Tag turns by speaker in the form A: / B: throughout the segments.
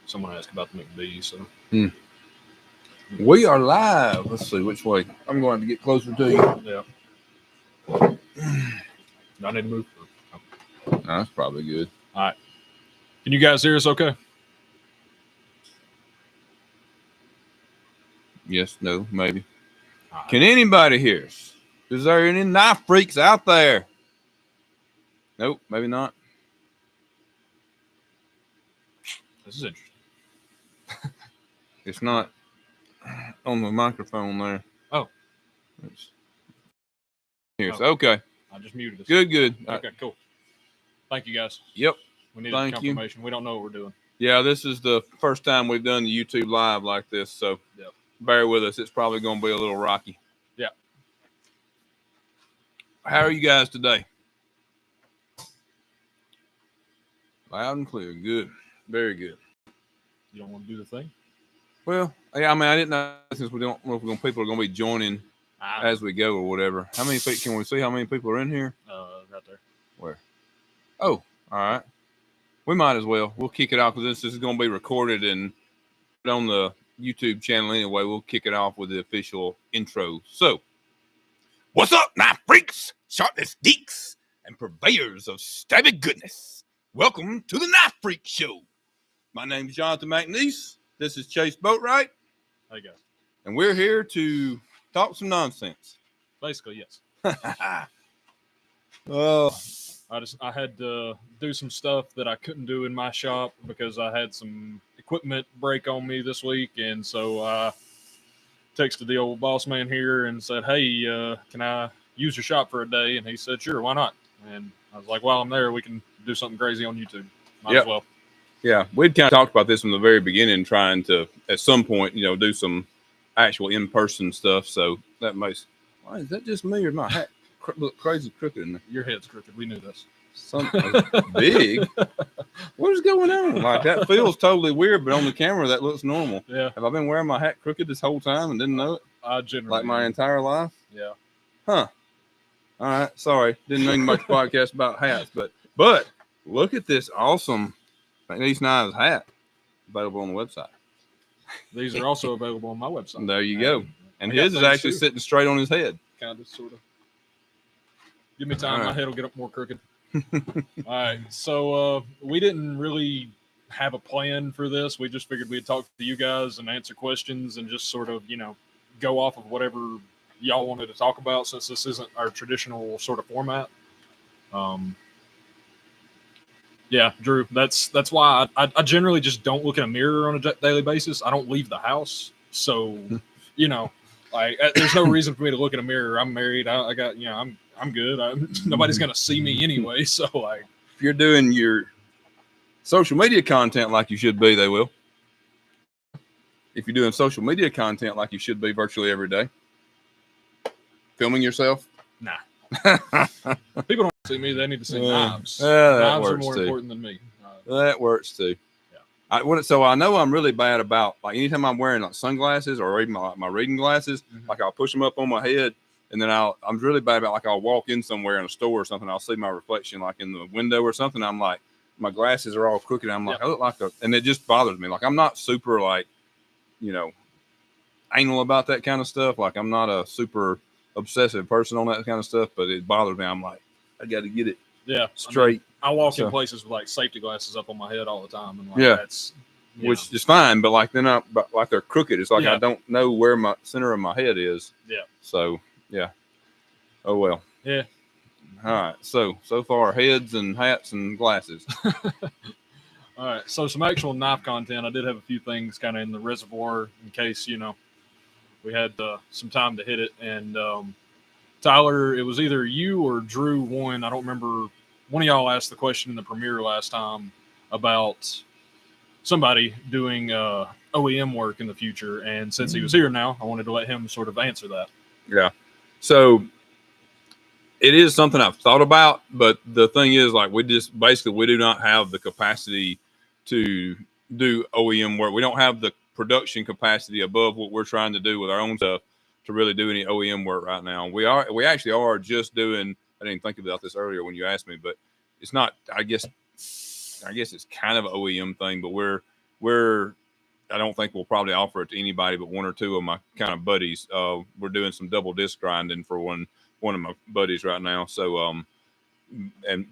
A: someone asked about the McNees. So
B: we are live. Let's see which way. I'm going to get closer to you.
A: Yeah. I need to move.
B: No, that's probably good.
A: All right. Can you guys hear us okay?
B: Yes, no, maybe.
A: All right.
B: Can anybody hear us? Is there any knife freaks out there? Nope, maybe not.
A: This is interesting.
B: It's not on the microphone there.
A: Oh.
B: Here, so okay.
A: I just muted us.
B: Good.
A: Okay, cool. Thank you, guys.
B: Yep.
A: We need confirmation. We don't know what we're doing.
B: Yeah, this is the first time we've done the YouTube live like this, so bear with us. It's probably going to be a little rocky.
A: Yeah.
B: How are you guys today? Loud and clear. Good. Very good.
A: You don't want to do the thing?
B: Well, yeah, I mean, I didn't know since we don't know if people are going to be joining as we go or whatever. How many people can we see? How many people are in here?
A: Right there.
B: Where? Oh, all right. We might as well. We'll kick it off because this is going to be recorded and put on the YouTube channel anyway. We'll kick it off with the official intro. So, what's up, knife freaks, sharpness geeks, and purveyors of stabby goodness? Welcome to the Knife Freak Show. My name is Jonathan McNees. This is Chase Boatright.
A: Hey, guys.
B: And we're here to talk some nonsense.
A: Basically, yes.
B: Oh,
A: I had to do some stuff that I couldn't do in my shop because I had some equipment break on me this week, and so I texted the old boss man here and said, "Hey, can I use your shop for a day?" And he said, "Sure, why not?" And I was like, "While I'm there, we can do something crazy on YouTube. Might as well."
B: Yeah, we'd kind of talked about this from the very beginning, trying to at some point, do some actual in-person stuff. So that makes. Why is that just me or my hat look crazy crooked in there?
A: Your head's crooked. We knew this.
B: Something big. What is going on? Like that feels totally weird, but on the camera that looks normal.
A: Yeah.
B: Have I been wearing my hat crooked this whole time and didn't know it?
A: I generally
B: like my entire life.
A: Yeah.
B: Huh. All right. Sorry, didn't mean to make a podcast about hats, but look at this awesome McNees Knives hat available on the website.
A: These are also available on my website.
B: There you go. And his is actually sitting straight on his head.
A: Kind of, sort of. Give me time. My head will get up more crooked. All right. So we didn't really have a plan for this. We just figured we'd talk to you guys and answer questions and just sort of, go off of whatever y'all wanted to talk about since this isn't our traditional sort of format. Yeah, Drew, that's why I generally just don't look in a mirror on a daily basis. I don't leave the house. So, there's no reason for me to look in a mirror. I'm married. I got, I'm good. Nobody's going to see me anyway. So,
B: if you're doing your social media content like you should be, they will. If you're doing social media content like you should be virtually every day, filming yourself?
A: Nah. People don't see me. They need to see knives.
B: Knives
A: are more important than me.
B: That works too. Yeah. So I know I'm really bad about anytime I'm wearing sunglasses or even my reading glasses, I'll push them up on my head, and then I'm really bad about I'll walk in somewhere in a store or something. I'll see my reflection in the window or something. I'm like, my glasses are all crooked. I'm like, I look like and it just bothers me. I'm not super anal about that kind of stuff. I'm not a super obsessive person on that kind of stuff, but it bothers me. I'm like, I got to get it straight.
A: I walk in places with safety glasses up on my head all the time, and that's
B: which is fine, but then they're crooked. It's I don't know where my center of my head is.
A: Yeah.
B: So yeah. Oh well.
A: Yeah.
B: All right. So far, heads and hats and glasses.
A: All right. So some actual knife content. I did have a few things kind of in the reservoir in case we had some time to hit it. And Tyler, it was either you or Drew won. I don't remember. One of y'all asked the question in the premiere last time about somebody doing OEM work in the future. And since he was here now, I wanted to let him sort of answer that.
B: Yeah. So it is something I've thought about, but the thing is, we do not have the capacity to do OEM work. We don't have the production capacity above what we're trying to do with our own stuff to really do any OEM work right now. We actually are just doing. I didn't think about this earlier when you asked me, but it's not. I guess it's kind of an OEM thing, but we're I don't think we'll probably offer it to anybody but one or two of my kind of buddies. We're doing some double disc grinding for one of my buddies right now. So,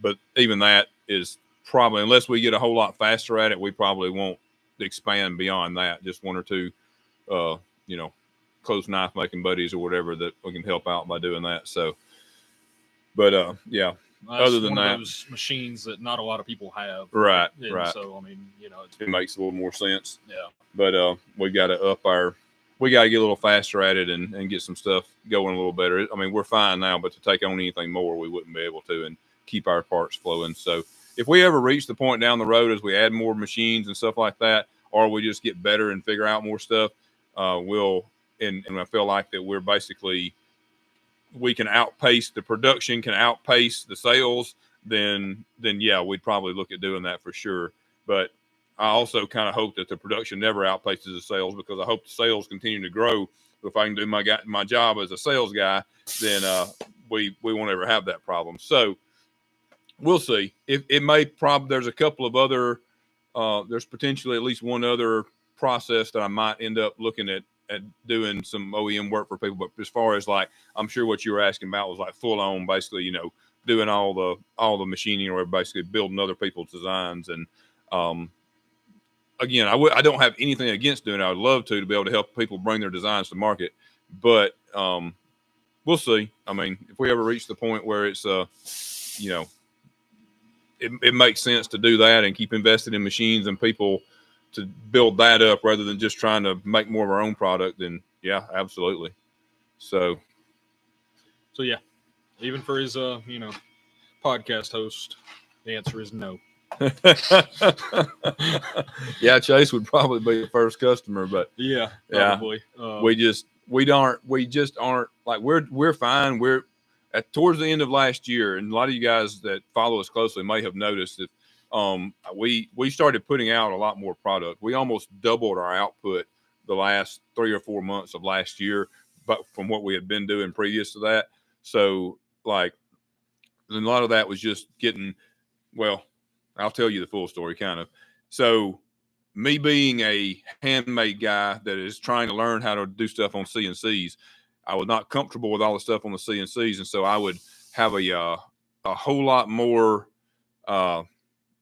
B: but even that is probably, unless we get a whole lot faster at it, we probably won't expand beyond that. Just one or two, close knife making buddies or whatever that we can help out by doing that. So, but yeah.
A: That's
B: other than
A: one
B: that,
A: of those machines that not a lot of people have.
B: Right.
A: So I mean,
B: it makes a little more sense.
A: Yeah.
B: But we got to we got to get a little faster at it and get some stuff going a little better. I mean, we're fine now, but to take on anything more, we wouldn't be able to, and keep our parts flowing. So if we ever reach the point down the road as we add more machines and stuff like that, or we just get better and figure out more stuff, and I feel like that we're basically, we can outpace the production, can outpace the sales, then yeah, we'd probably look at doing that for sure. But I also kind of hope that the production never outpaces the sales, because I hope the sales continue to grow. If I can do my job as a sales guy, then we won't ever have that problem. So we'll see. It may probably, there's a couple of other, there's potentially at least one other process that I might end up looking at doing some OEM work for people. But as far as like, I'm sure what you were asking about was like full on, basically, doing all the machining, or basically building other people's designs. And again, I don't have anything against doing it. I would love to be able to help people bring their designs to market, but we'll see. I mean, if we ever reach the point where it's it makes sense to do that and keep investing in machines and people to build that up rather than just trying to make more of our own product, then yeah, absolutely. So
A: yeah, even for his podcast host, the answer is no.
B: Yeah, Chase would probably be the first customer, but
A: yeah, probably.
B: We just aren't like, we're fine. We're towards the end of last year, and a lot of you guys that follow us closely may have noticed that we started putting out a lot more product. We almost doubled our output the last 3 or 4 months of last year, but from what we had been doing previous to that. So like, a lot of that was just getting, well, I'll tell you the full story kind of. So me being a handmade guy that is trying to learn how to do stuff on CNCs, I was not comfortable with all the stuff on the CNCs. And so I would have a whole lot more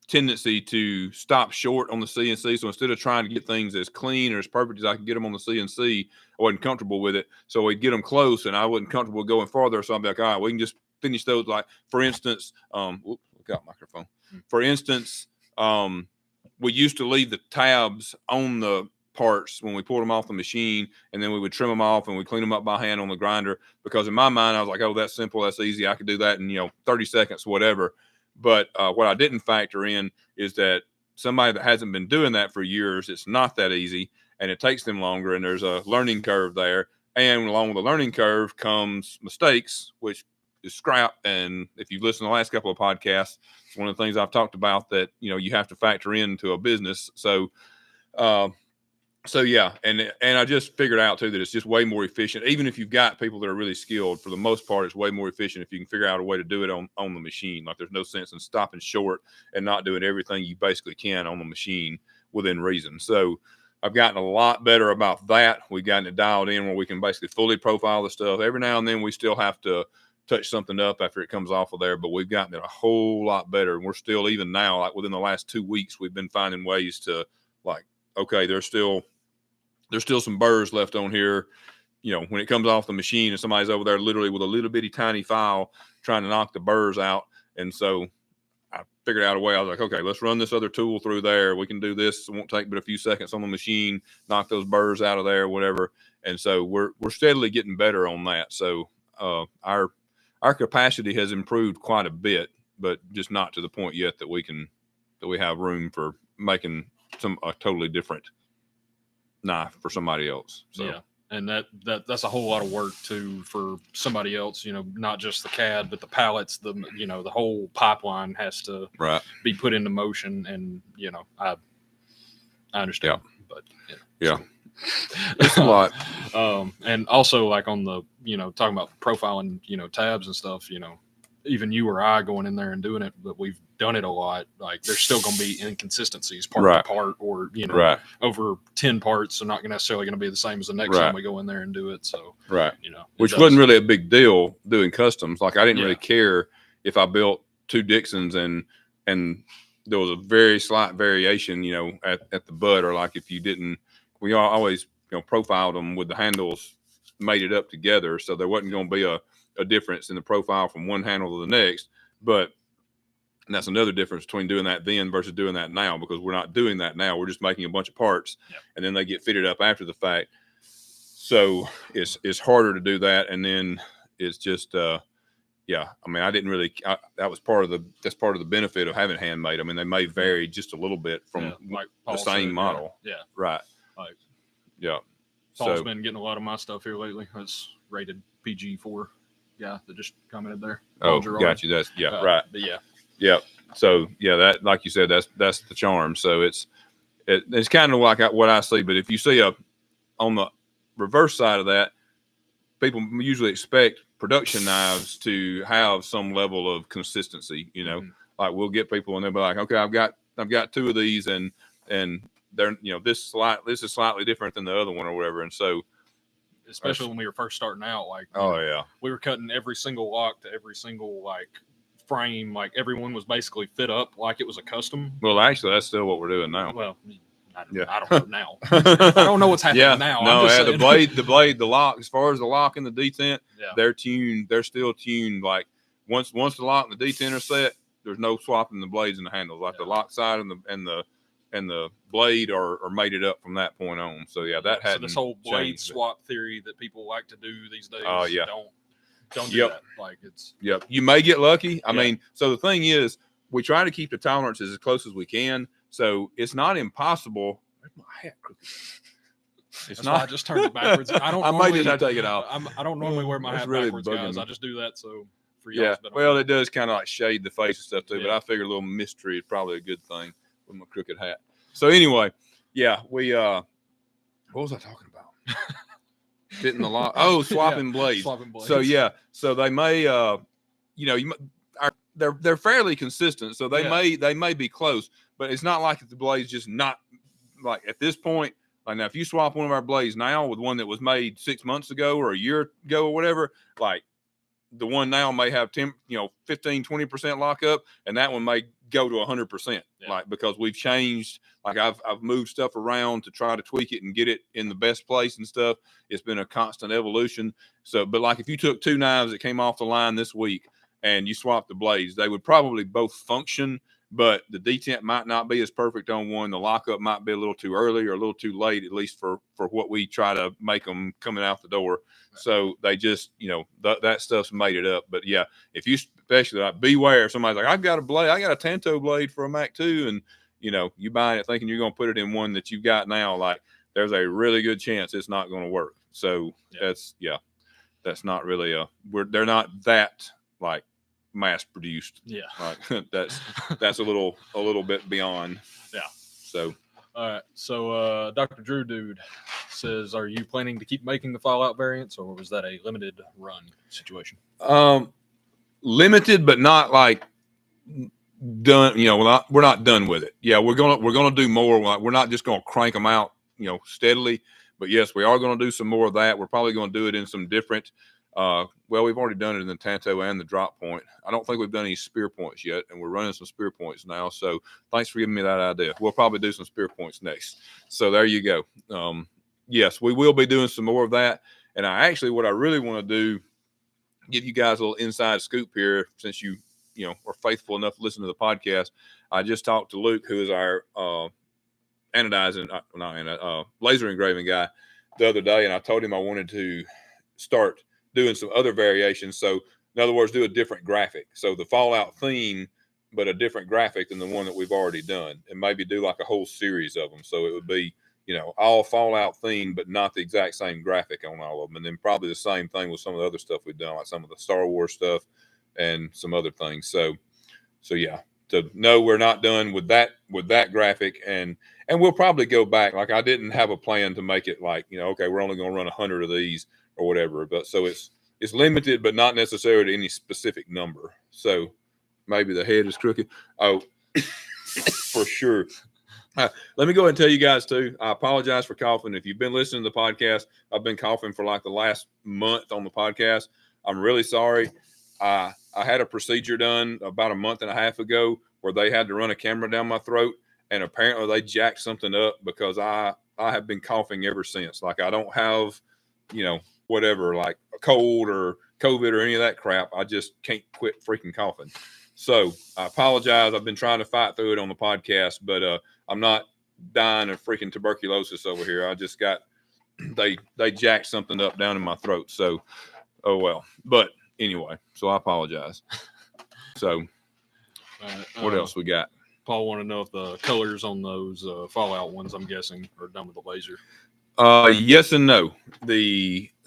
B: tendency to stop short on the CNC. So instead of trying to get things as clean or as perfect as I could get them on the CNC, I wasn't comfortable with it. So we'd get them close and I wasn't comfortable going farther. So I'd be like, all right, we can just finish those. Like, for instance, look out, microphone. For instance, we used to leave the tabs on the parts when we pulled them off the machine, and then we would trim them off and we clean them up by hand on the grinder, because in my mind I was like, oh, that's simple, that's easy, I could do that in 30 seconds, whatever. But what I didn't factor in is that somebody that hasn't been doing that for years, it's not that easy, and it takes them longer, and there's a learning curve there. And along with the learning curve comes mistakes, which is scrap. And if you've listened to the last couple of podcasts, it's one of the things I've talked about that you have to factor into a business. So yeah, and I just figured out too that it's just way more efficient. Even if you've got people that are really skilled, for the most part, it's way more efficient if you can figure out a way to do it on the machine. Like, there's no sense in stopping short and not doing everything you basically can on the machine within reason. So I've gotten a lot better about that. We've gotten it dialed in where we can basically fully profile the stuff. Every now and then we still have to touch something up after it comes off of there, but we've gotten it a whole lot better. And we're still, even now, like within the last 2 weeks, we've been finding ways to, like, okay, there's still some burrs left on here. When it comes off the machine and somebody's over there literally with a little bitty tiny file trying to knock the burrs out. And so I figured out a way. I was like, okay, let's run this other tool through there. We can do this. It won't take but a few seconds on the machine, knock those burrs out of there, whatever. And so we're steadily getting better on that. So our capacity has improved quite a bit, but just not to the point yet that we have room for making a totally different knife for somebody else. So
A: yeah, and that's a whole lot of work too for somebody else. Not just the CAD, but the pallets. The whole pipeline has to be put into motion. And I understand.
B: Yeah.
A: But
B: yeah. It's a lot.
A: And also, like, on the talking about profiling tabs and stuff, even you or I going in there and doing it, but we've done it a lot. Like there's still going to be inconsistencies part
B: Right.
A: to part, or
B: Right.
A: over 10 parts are not necessarily going to be the same as the next
B: Right.
A: time we go in there and do it. So
B: right,
A: it
B: which
A: does.
B: wasn't really a big deal doing customs. Like I didn't really
A: Yeah.
B: care if I built 2 Dixons and there was a very slight variation, at the butt, or like if you didn't, we always profiled them with the handles mated up together, so there wasn't going to be a difference in the profile from one handle to the next. But that's another difference between doing that then versus doing that now, because we're not doing that now. We're just making a bunch of parts, and then they get fitted up after the fact. So it's harder to do that, and then it's just yeah. I mean, I didn't really. That's part of the benefit of having handmade. I mean, they may vary just a little bit from
A: like
B: the same model.
A: Yeah.
B: Right.
A: Like
B: yeah.
A: Paul's been getting a lot of my stuff here lately. It's rated PG-4 guy that just commented there.
B: Oh, got you. That's right.
A: But yeah.
B: Yeah. So yeah, that, like you said, that's the charm. So it's kind of like what I see. But if you see on the reverse side of that, people usually expect production knives to have some level of consistency. Like we'll get people and they'll be like, okay, I've got 2 of these, and they're this is slightly different than the other one or whatever. And so,
A: especially when we were first starting out, like we were cutting every single lock to every single like frame, like everyone was basically fit up like it was a custom.
B: Well, actually, that's still what we're doing now.
A: Well, I don't know now. I don't know what's happening now.
B: No, the blade, the lock. As far as the lock and the detent, they're tuned. They're still tuned. Like once the lock and the detent are set, there's no swapping the blades and the handles. Like the lock side and the blade are mated up from that point on. So that had
A: this whole blade swap theory that people like to do these days.
B: Oh yeah,
A: don't do that. Like it's
B: you may get lucky. I mean, so the thing is, we try to keep the tolerances as close as we can. So it's not impossible. Where's my hat crooked?
A: That's not. Why I just turned it backwards. I
B: might just have to take it off.
A: I don't normally wear my hat really backwards, guys. I just do that so for y'all.
B: Yeah. Well, it does kind of like shade the face and stuff too. But I figure a little mystery is probably a good thing with my crooked hat. So anyway, we what was I talking about? Fitting the lock. Oh, swapping blades.
A: Swapping blades.
B: So so they may they're fairly consistent. So they may be close, but it's not like the blade's just not like at this point. Like now, if you swap one of our blades now with one that was made 6 months ago or a year ago or whatever, like the one now may have 10, 15, 20% lockup, and that one may go to 100%. Like because we've changed. Like I've moved stuff around to try to tweak it and get it in the best place and stuff. It's been a constant evolution. So, but like if you took 2 knives that came off the line this week and you swapped the blades, they would probably both function, but the detent might not be as perfect on one. The lockup might be a little too early or a little too late, at least for what we try to make them coming out the door. Right. So they just, that stuff's made it up. But if you especially like beware if somebody's like, I got a Tanto blade for a Mac 2, and you buy it thinking you're going to put it in one that you've got now, like there's a really good chance it's not going to work. So that's not really they're not that like mass produced. Like that's a little bit beyond. So
A: all right. So Dr. Drew Dude says, are you planning to keep making the Fallout variants, or was that a limited run situation?
B: Limited, but not like done. We're not done with it. We're gonna do more. We're not just gonna crank them out steadily, but yes, we are gonna do some more of that. We're probably gonna do it in some different we've already done it in the Tanto and the drop point. I don't think we've done any spear points yet, and we're running some spear points now. So thanks for giving me that idea. We'll probably do some spear points next. So there you go. Yes, we will be doing some more of that. And what I really want to do, give you guys a little inside scoop here, since you are faithful enough to listen to the podcast. I just talked to Luke, who is our laser engraving guy, the other day, and I told him I wanted to start doing some other variations. So in other words, do a different graphic. So the Fallout theme, but a different graphic than the one that we've already done, and maybe do like a whole series of them. So it would be, all Fallout themed, but not the exact same graphic on all of them. And then probably the same thing with some of the other stuff we've done, like some of the Star Wars stuff and some other things. So to know we're not done with that graphic, and we'll probably go back. Like I didn't have a plan to make it like, okay, we're only going to run 100 of these or whatever. But so it's it's limited, but not necessarily to any specific number. So maybe the head is crooked. Oh, for sure. Let me go ahead and tell you guys too. I apologize for coughing. If you've been listening to the podcast, I've been coughing for like the last month on the podcast. I'm really sorry. I had a procedure done about a month and a half ago where they had to run a camera down my throat, and apparently they jacked something up because I have been coughing ever since. Like I don't have, whatever, like a cold or COVID or any of that crap. I just can't quit freaking coughing. So I apologize. I've been trying to fight through it on the podcast, but I'm not dying of freaking tuberculosis over here. I just got they jacked something up down in my throat. So, oh well. But anyway, so I apologize. So, what else we got?
A: Paul want to know if the colors on those Fallout ones, I'm guessing, are done with the laser.
B: Yes and no.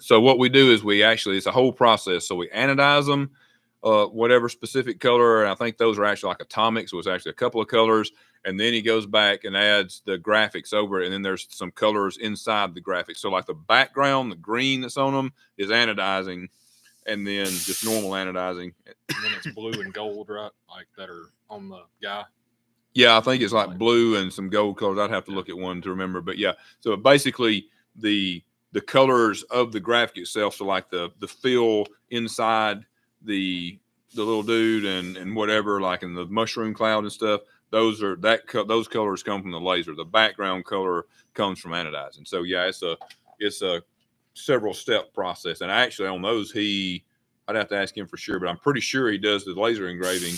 B: So what we do is it's a whole process. So we anodize them, whatever specific color, and I think those are actually like atomic, so it's actually a couple of colors, and then he goes back and adds the graphics over it, and then there's some colors inside the graphics. So like the background, the green that's on them is anodizing, and then just normal anodizing.
A: And then it's blue and gold, right? Like that are on the guy.
B: Yeah, I think it's like blue and some gold colors. I'd have to look at one to remember, but yeah. So basically, the colors of the graphic itself, so like the fill inside the little dude and whatever, like in the mushroom cloud and stuff. Those colors come from the laser. The background color comes from anodizing. So yeah, it's a several step process. And actually on those, I'd have to ask him for sure, but I'm pretty sure he does the laser engraving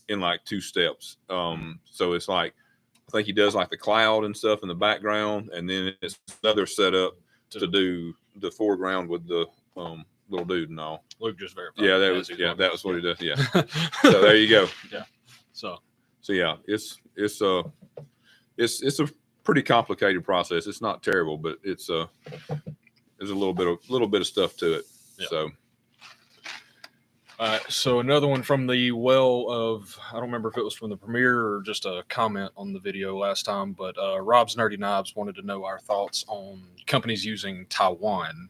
B: in like 2 steps. So it's like, I think he does like the cloud and stuff in the background, and then it's another setup to do the foreground with the little dude and all.
A: Luke just verified.
B: Yeah, that was what he does. Yeah. So there you go.
A: Yeah. So
B: yeah, it's a pretty complicated process. It's not terrible, but there's a little bit of stuff to it. Yeah.
A: So another one from the well of, I don't remember if it was from the premiere or just a comment on the video last time, but Rob's Nerdy Knobs wanted to know our thoughts on companies using Taiwan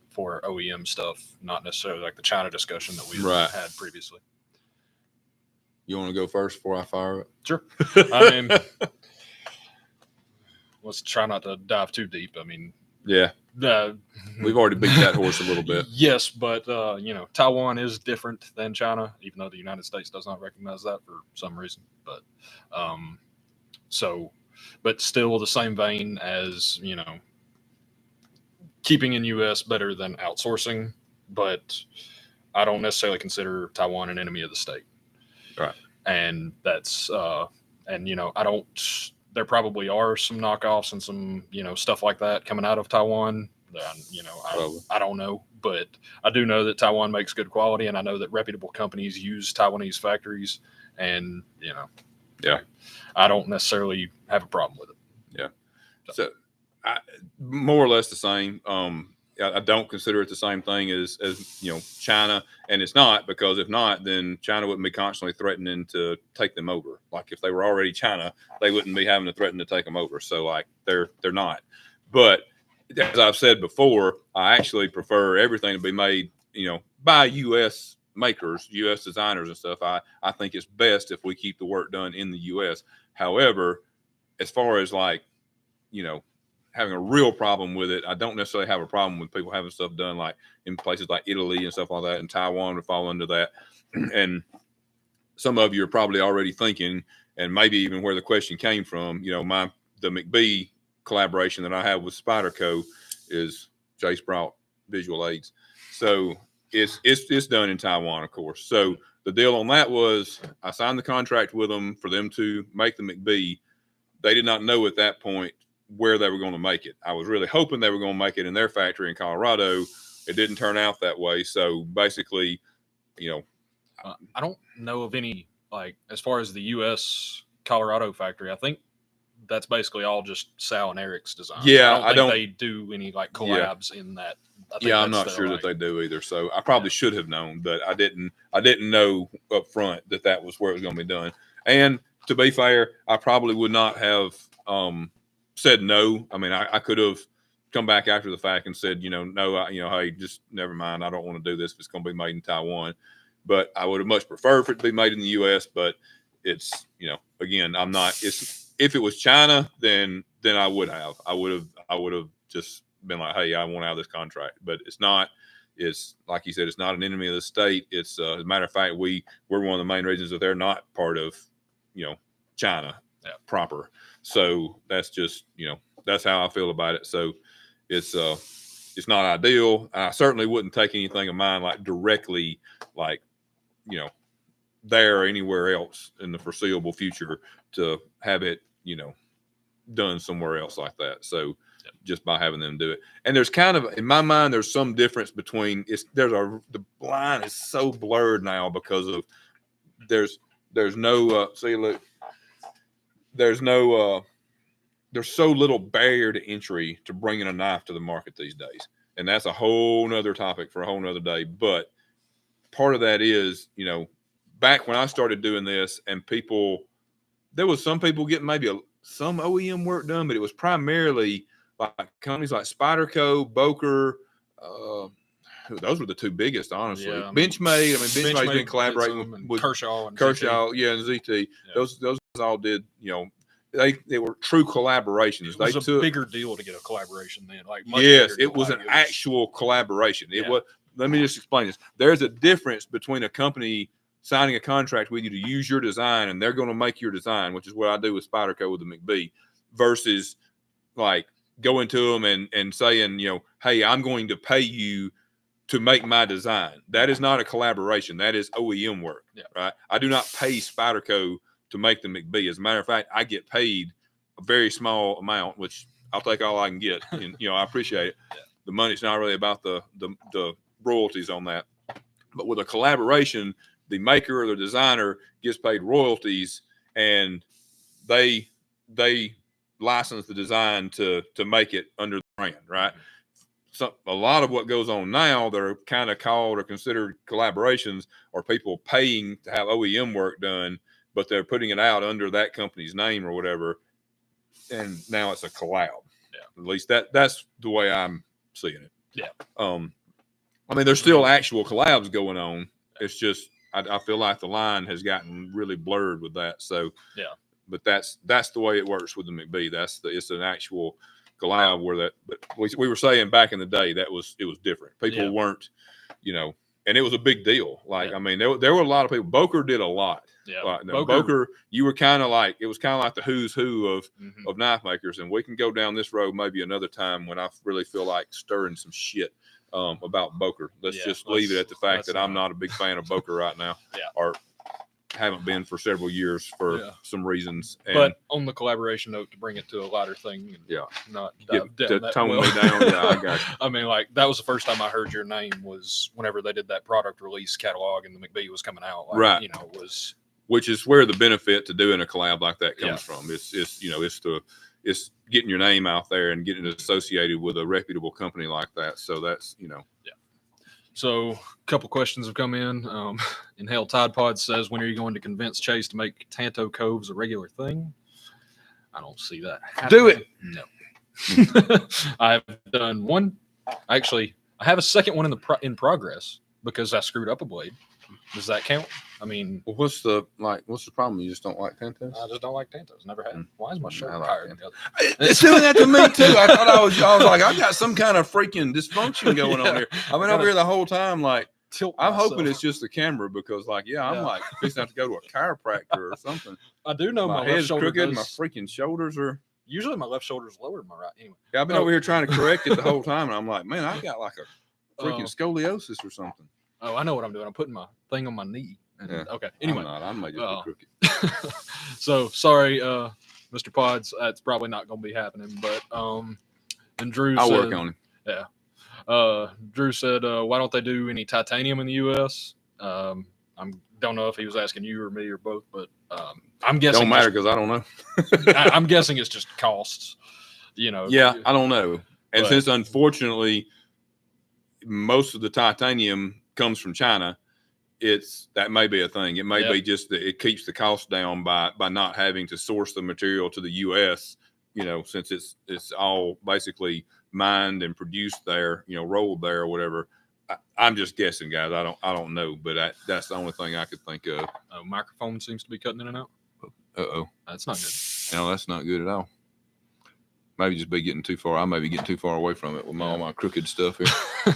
A: for OEM stuff, not necessarily like the China discussion that we had previously.
B: You want to go first before I fire it?
A: Sure. I mean, let's try not to dive too deep. I mean,
B: yeah. We've already beat that horse a little bit.
A: Yes, but Taiwan is different than China, even though the United States does not recognize that for some reason. But but still the same vein as keeping in U.S. better than outsourcing. But I don't necessarily consider Taiwan an enemy of the state.
B: Right.
A: And that's I don't. There probably are some knockoffs and some, stuff like that coming out of Taiwan. I don't know, but I do know that Taiwan makes good quality, and I know that reputable companies use Taiwanese factories, and I don't necessarily have a problem with it.
B: Yeah. So more or less the same. I don't consider it the same thing as China, and it's not, because if not, then China wouldn't be constantly threatening to take them over. Like if they were already China, they wouldn't be having to threaten to take them over. So like they're not. But as I've said before, I actually prefer everything to be made by U.S. makers, U.S. designers and stuff. I think it's best if we keep the work done in the U.S. However, as far as like having a real problem with it, I don't necessarily have a problem with people having stuff done like in places like Italy and stuff like that, and Taiwan would fall under that. And some of you are probably already thinking, and maybe even where the question came from, the McBee collaboration that I have with Spyderco is Chase brought visual aids. So it's done in Taiwan, of course. So the deal on that was I signed the contract with them for them to make the McBee. They did not know at that point where they were going to make it. I was really hoping they were going to make it in their factory in Colorado. It didn't turn out that way. So basically,
A: I don't know of any, like, as far as the U.S. Colorado factory, I think that's basically all just Sal and Eric's design.
B: Yeah,
A: I don't think they do any like collabs in that.
B: I'm not sure that they do either. So I probably should have known, but I didn't know up front that was where it was going to be done. And to be fair, I probably would not have said no. I mean, I could have come back after the fact and said, no, hey, just never mind. I don't want to do this if it's going to be made in Taiwan. But I would have much preferred for it to be made in the U.S. But it's, again, I'm not. If it was China, then I would have. I would have just been like, hey, I want out of this contract. But it's not. It's like you said, it's not an enemy of the state. It's as a matter of fact, we're one of the main reasons that they're not part of, China proper. So that's just, that's how I feel about it. So it's not ideal. I certainly wouldn't take anything of mine like directly, like, there or anywhere else in the foreseeable future to have it, done somewhere else like that. So just by having them do it. And there's kind of, in my mind, there's some difference between the line is so blurred now because of there's no there's so little barrier to entry to bringing a knife to the market these days. And that's a whole nother topic for a whole nother day. But part of that is, back when I started doing this and there was some people getting maybe some OEM work done, but it was primarily like companies like Spyderco, Boker, those were the two biggest, honestly.
A: Yeah,
B: Benchmade. Benchmade's been collaborating with
A: Kershaw and
B: ZT. Yeah, and ZT. Yeah. Those guys all did, they were true collaborations.
A: It was a bigger deal to get a collaboration then.
B: Yes, it was an actual collaboration. It was. Let me just explain this. There's a difference between a company signing a contract with you to use your design, and they're going to make your design, which is what I do with Spyderco with the McBee, versus like going to them and saying, hey, I'm going to pay you to make my design. That is not a collaboration. That is OEM work, right? I do not pay Spyderco to make the McBee. As a matter of fact, I get paid a very small amount, which I'll take all I can get. And, I appreciate it. The money's not really about the royalties on that. But with a collaboration, the maker or the designer gets paid royalties, and they license the design to make it under the brand, right? So a lot of what goes on now that are kind of called or considered collaborations are people paying to have OEM work done, but they're putting it out under that company's name or whatever, and now it's a collab. At least that's the way I'm seeing it. There's still actual collabs going on. It's just I feel like the line has gotten really blurred with that. So but that's the way it works with the McBee. It's an actual collab where that. But we were saying back in the day it was different. People weren't, and it was a big deal. There were a lot of people. Boker did a lot. Boker, you were kind of like, it was kind of like the who's who of knife makers, and we can go down this road maybe another time when I really feel like stirring some shit about Boker. Let's leave it at the fact that I'm not a big fan of Boker right now, or haven't been for several years for some reasons.
A: But on the collaboration note, to bring it to a lighter thing, not
B: tone me down. I got you.
A: That was the first time I heard your name was whenever they did that product release catalog and the McBee was coming out.
B: Right. Which is where the benefit to doing a collab like that comes from. It's getting your name out there and getting associated with a reputable company like that. So that's,
A: So a couple questions have come in. Inhale Tide Pod says, when are you going to convince Chase to make Tanto Coves a regular thing? I don't see that happening.
B: Do it.
A: No. I've done one. Actually, I have a second one in progress because I screwed up a blade. Does that count?
B: What's the problem? You just don't like Tantos?
A: I just don't like Tantos. Never had. Why is my shirt tired?
B: It's doing that to me too. I thought I was like, I got some kind of freaking dysfunction going on here. I've been over here the whole time, like, I'm hoping it's just the camera because, I'm like fixing to have to go to a chiropractor or something.
A: I do know my
B: head's
A: left shoulder
B: crooked, my freaking shoulders are.
A: Usually my left shoulder's lower than my right. Anyway.
B: Yeah, I've been over here trying to correct it the whole time, and I'm like, man, I've got like a freaking scoliosis or something.
A: Oh, I know what I'm doing. I'm putting my thing on my knee.
B: Yeah.
A: Okay. Anyway,
B: I might just be crooked.
A: So sorry, Mr. Pods. That's probably not going to be happening. But and Drew,
B: I'll work on it.
A: Yeah. Drew said, "Why don't they do any titanium in the U.S.?" I don't know if he was asking you or me or both, but I'm guessing.
B: Don't matter because I don't know.
A: I'm guessing it's just costs.
B: Yeah, I don't know. And since unfortunately most of the titanium comes from China, that may be a thing. It may be just that it keeps the cost down by not having to source the material to the U.S. since it's all basically mined and produced there, rolled there or whatever. I'm just guessing, guys. I don't know, but that's the only thing I could think of.
A: Microphone seems to be cutting in and out.
B: Uh-oh.
A: That's not good.
B: No, that's not good at all. Maybe just be getting too far. I may be getting too far away from it with all my crooked stuff here.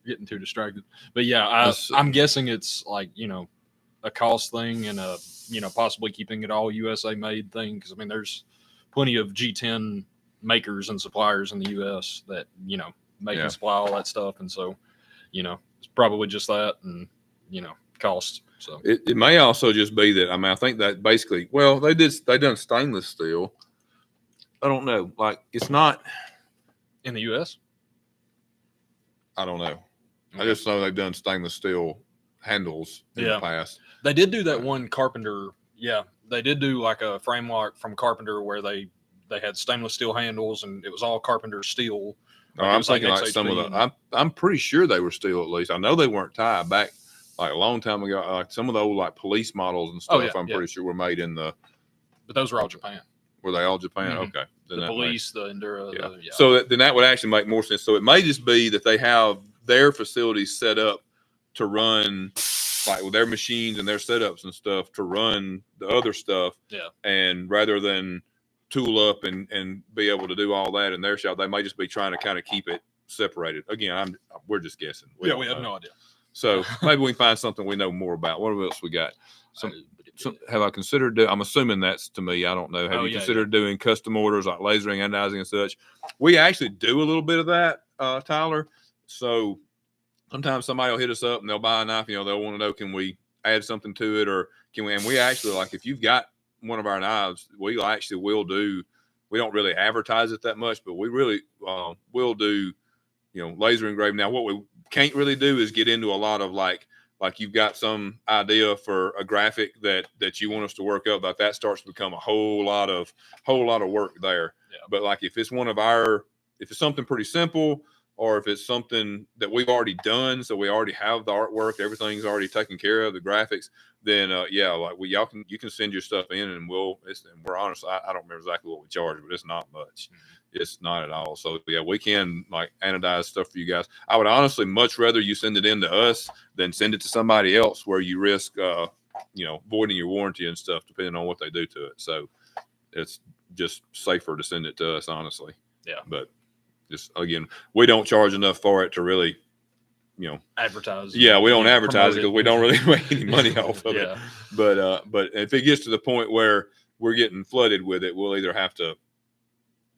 A: Getting too distracted. But yeah, I'm guessing it's like, a cost thing and possibly keeping it all USA made thing. Because, there's plenty of G10 makers and suppliers in the US that, make and supply all that stuff. And so, it's probably just that and, cost. So
B: it may also just be that, I think that basically, well, they done stainless steel. I don't know. Like, it's not
A: in the US.
B: I don't know. Okay. I just know they've done stainless steel handles in the past.
A: They did do that one Carpenter. Yeah, they did do like a frame lock from Carpenter where they had stainless steel handles and it was all Carpenter steel.
B: I'm thinking like some of the. I'm pretty sure they were steel at least. I know they weren't Thai back like a long time ago. Like some of the old like police models and stuff. I'm pretty sure were made in the.
A: But those were all Japan.
B: Were they all Japan?
A: Mm-hmm.
B: Okay.
A: Then the police, the Enduro.
B: Yeah. So then that would actually make more sense. So it may just be that they have their facilities set up to run like with their machines and their setups and stuff to run the other stuff.
A: Yeah.
B: And rather than tool up and be able to do all that in their shop, they may just be trying to kind of keep it separated. Again, we're just guessing.
A: We have no idea.
B: So maybe we can find something we know more about. What else we got? Have I considered I'm assuming that's to me. I don't know. Have you considered doing custom orders like lasering, anodizing, and such? We actually do a little bit of that, Tyler. So sometimes somebody will hit us up and they'll buy a knife. They'll want to know, can we add something to it, or can we? And we actually, like, if you've got one of our knives, we actually will do. We don't really advertise it that much, but we really will do, laser engraving. Now, what we can't really do is get into a lot of like you've got some idea for a graphic that you want us to work up, but that starts to become a whole lot of work there.
A: Yeah.
B: But like if it's if it's something pretty simple, or if it's something that we've already done, so we already have the artwork, everything's already taken care of, the graphics, then you can send your stuff in and we're honest. I don't remember exactly what we charge, but it's not much. It's not at all. So yeah, we can like anodize stuff for you guys. I would honestly much rather you send it in to us than send it to somebody else where you risk, voiding your warranty and stuff, depending on what they do to it. So it's just safer to send it to us, honestly.
A: Yeah.
B: But just, again, we don't charge enough for it to really,
A: advertise.
B: Yeah, we don't advertise it because we don't really make any money off of it.
A: Yeah.
B: But if it gets to the point where we're getting flooded with it, we'll either have to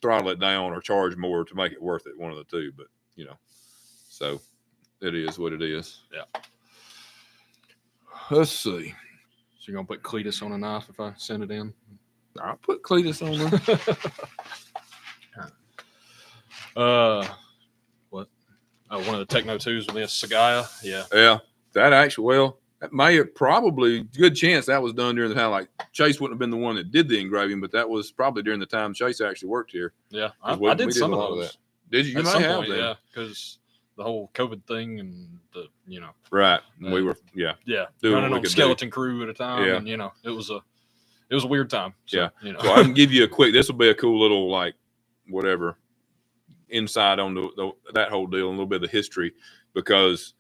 B: throttle it down or charge more to make it worth it, one of the two. But so it is what it is.
A: Yeah.
B: Let's see.
A: So you're gonna put Cletus on a knife if I send it in?
B: I'll put Cletus on
A: there. What? Oh, one of the Techno 2s with this Sagaya.
B: Yeah. That actually, that may have probably good chance that was done during the time. Like Chase wouldn't have been the one that did the engraving, but that was probably during the time Chase actually worked here.
A: Yeah, I did some of those.
B: Did you? You might have them.
A: Yeah, because the whole COVID thing and the
B: right. We were
A: running on skeleton crew at a time.
B: Yeah,
A: and it was a weird time. So,
B: yeah. So I can give you a quick. This will be a cool little like whatever insight on that whole deal and a little bit of the history, because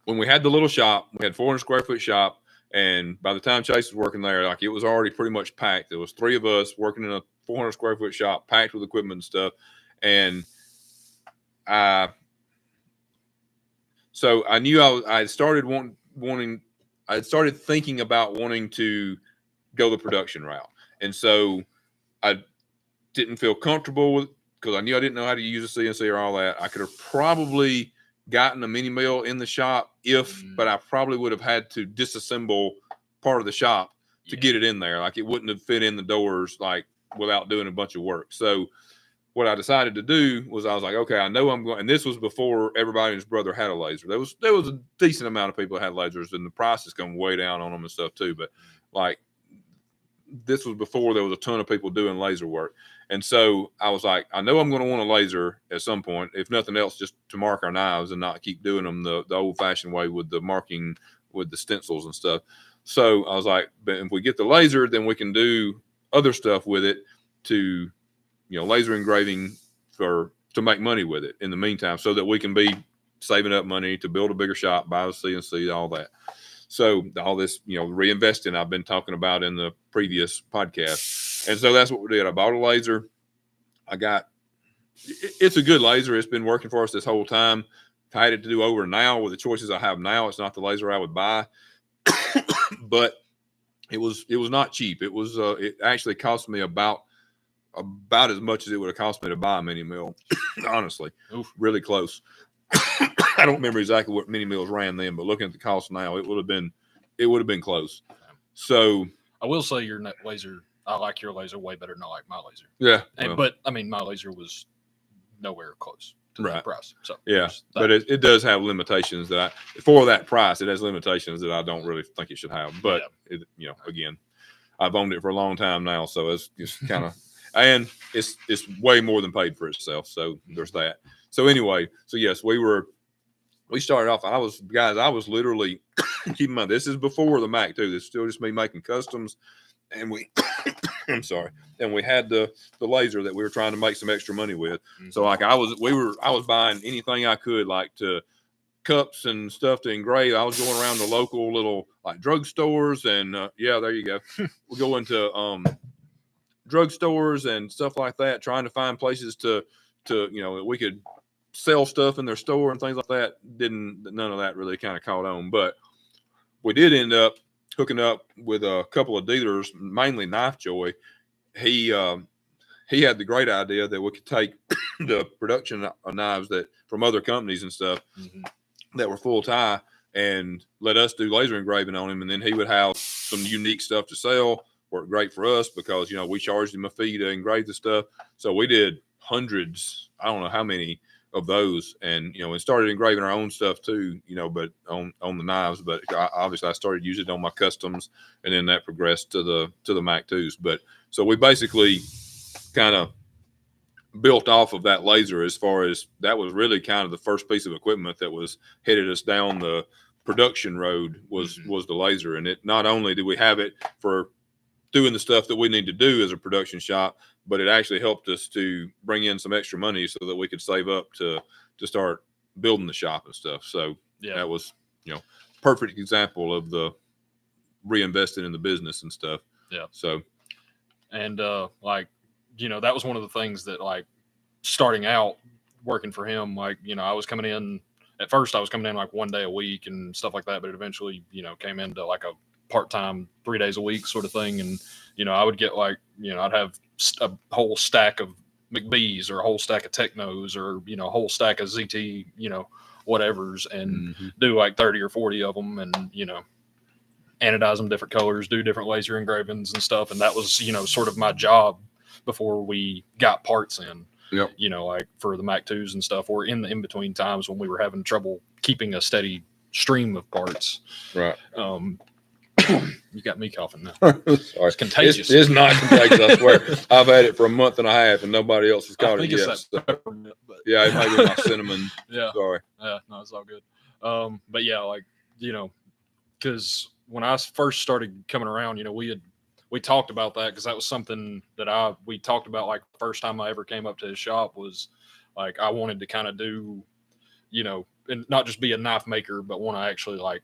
B: when we had the little shop, we had 400 square foot shop, and by the time Chase was working there, like it was already pretty much packed. There was 3 of us working in a 400 square foot shop, packed with equipment and stuff. And so I knew I had started I had started thinking about wanting to go the production route. And so I didn't feel comfortable with, because I knew I didn't know how to use a CNC or all that. I could have probably gotten a mini mill in the shop but I probably would have had to disassemble part of the shop to get it in there. Like it wouldn't have fit in the doors like without doing a bunch of work. So what I decided to do was I was like, okay, I know I'm going, and this was before everybody and his brother had a laser. There was a decent amount of people that had lasers, and the price has come way down on them and stuff too. But like this was before there was a ton of people doing laser work. And so I was like, I know I'm going to want a laser at some point, if nothing else, just to mark our knives and not keep doing them the old fashioned way with the marking with the stencils and stuff. So I was like, but if we get the laser, then we can do other stuff with it. to, laser engraving to make money with it in the meantime, so that we can be saving up money to build a bigger shop, buy the CNC, all that. So all this, reinvesting I've been talking about in the previous podcast. And so that's what we did. I bought a laser. It's a good laser. It's been working for us this whole time. If I had it to do over now with the choices I have now, it's not the laser I would buy, but it was not cheap. It was, it actually cost me about as much as it would have cost me to buy a mini mill. Honestly, really close. I don't remember exactly what mini mills ran then, but looking at the cost now, it would have been close. So
A: I will say your laser, I like your laser way better than I like my laser.
B: Yeah.
A: But I mean, my laser was nowhere close to the price. So
B: yeah, but it does have limitations for that price, it has limitations that I don't really think it should have. But again, I've owned it for a long time now, so it's just kind of, and it's way more than paid for itself. So there's that. So anyway, yes, we started off. I was literally, keep in mind, this is before the Mac 2. This is still just me making customs, and I'm sorry, and we had the laser that we were trying to make some extra money with. Mm-hmm. So like I was buying anything I could, like to cups and stuff to engrave. I was going around the local little like drugstores, and there you go. We're going to drugstores and stuff like that, trying to find places to we could sell stuff in their store and things like that. None of that really kind of caught on, but we did end up hooking up with a couple of dealers, mainly Knife Joy. He had the great idea that we could take the production of knives that from other companies and stuff that were full tie and let us do laser engraving on them, and then he would have some unique stuff to sell. Worked great for us because we charged him a fee to engrave the stuff. So we did hundreds, I don't know how many of those, and and started engraving our own stuff too, but on the knives. But obviously I started using it on my customs, and then that progressed to the Mac 2s. But so we basically kind of built off of that laser, as far as that was really kind of the first piece of equipment that was headed us down the production road was the laser. And it, not only did we have it for doing the stuff that we need to do as a production shop, but it actually helped us to bring in some extra money so that we could save up to start building the shop and stuff. So that was, perfect example of the reinvesting in the business and stuff.
A: Yeah.
B: So,
A: and that was one of the things that, like, starting out working for him, like, I was coming in like one day a week and stuff like that, but it eventually, came into like a part-time 3 days a week sort of thing. And, I would get like, I'd have a whole stack of McNees or a whole stack of Technos or, a whole stack of ZT, whatevers, and do like 30 or 40 of them, and, anodize them different colors, do different laser engravings and stuff. And that was, sort of my job before we got parts in.
B: Yep.
A: Like for the Mac 2s and stuff, or in the in-between times when we were having trouble keeping a steady stream of parts.
B: Right.
A: You got me coughing now.
B: Sorry.
A: It's contagious.
B: It's not contagious, I swear. I've had it for a month and a half and nobody else has caught it yet.
A: Peppermint, but...
B: Yeah, it might be my cinnamon.
A: Yeah.
B: Sorry.
A: Yeah, no, it's all good. But yeah, like, because when I first started coming around, we talked about that, because that was something that we talked about, like, the first time I ever came up to his shop was like, I wanted to kind of do, and not just be a knife maker, but want to actually, like,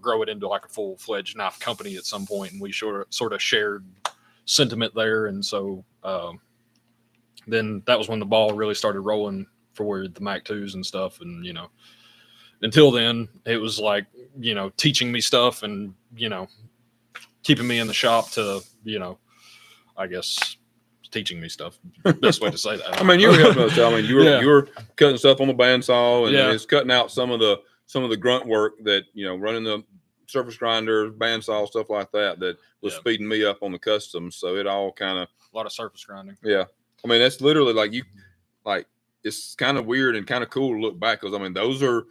A: grow it into like a full-fledged knife company at some point. And we sort of shared sentiment there. And so then that was when the ball really started rolling for the Mac 2s and stuff. And, until then it was like, teaching me stuff and, keeping me in the shop to, I guess, teaching me stuff. Best way to say that.
B: I mean, you were helping us. I mean, you were cutting stuff on the bandsaw, and it's cutting out some of the grunt work that, running the surface grinder, bandsaw, stuff like that was speeding me up on the customs. So it all kind of
A: a lot of surface grinding.
B: Yeah. I mean, that's literally like it's kind of weird and kind of cool to look back, because I mean, those are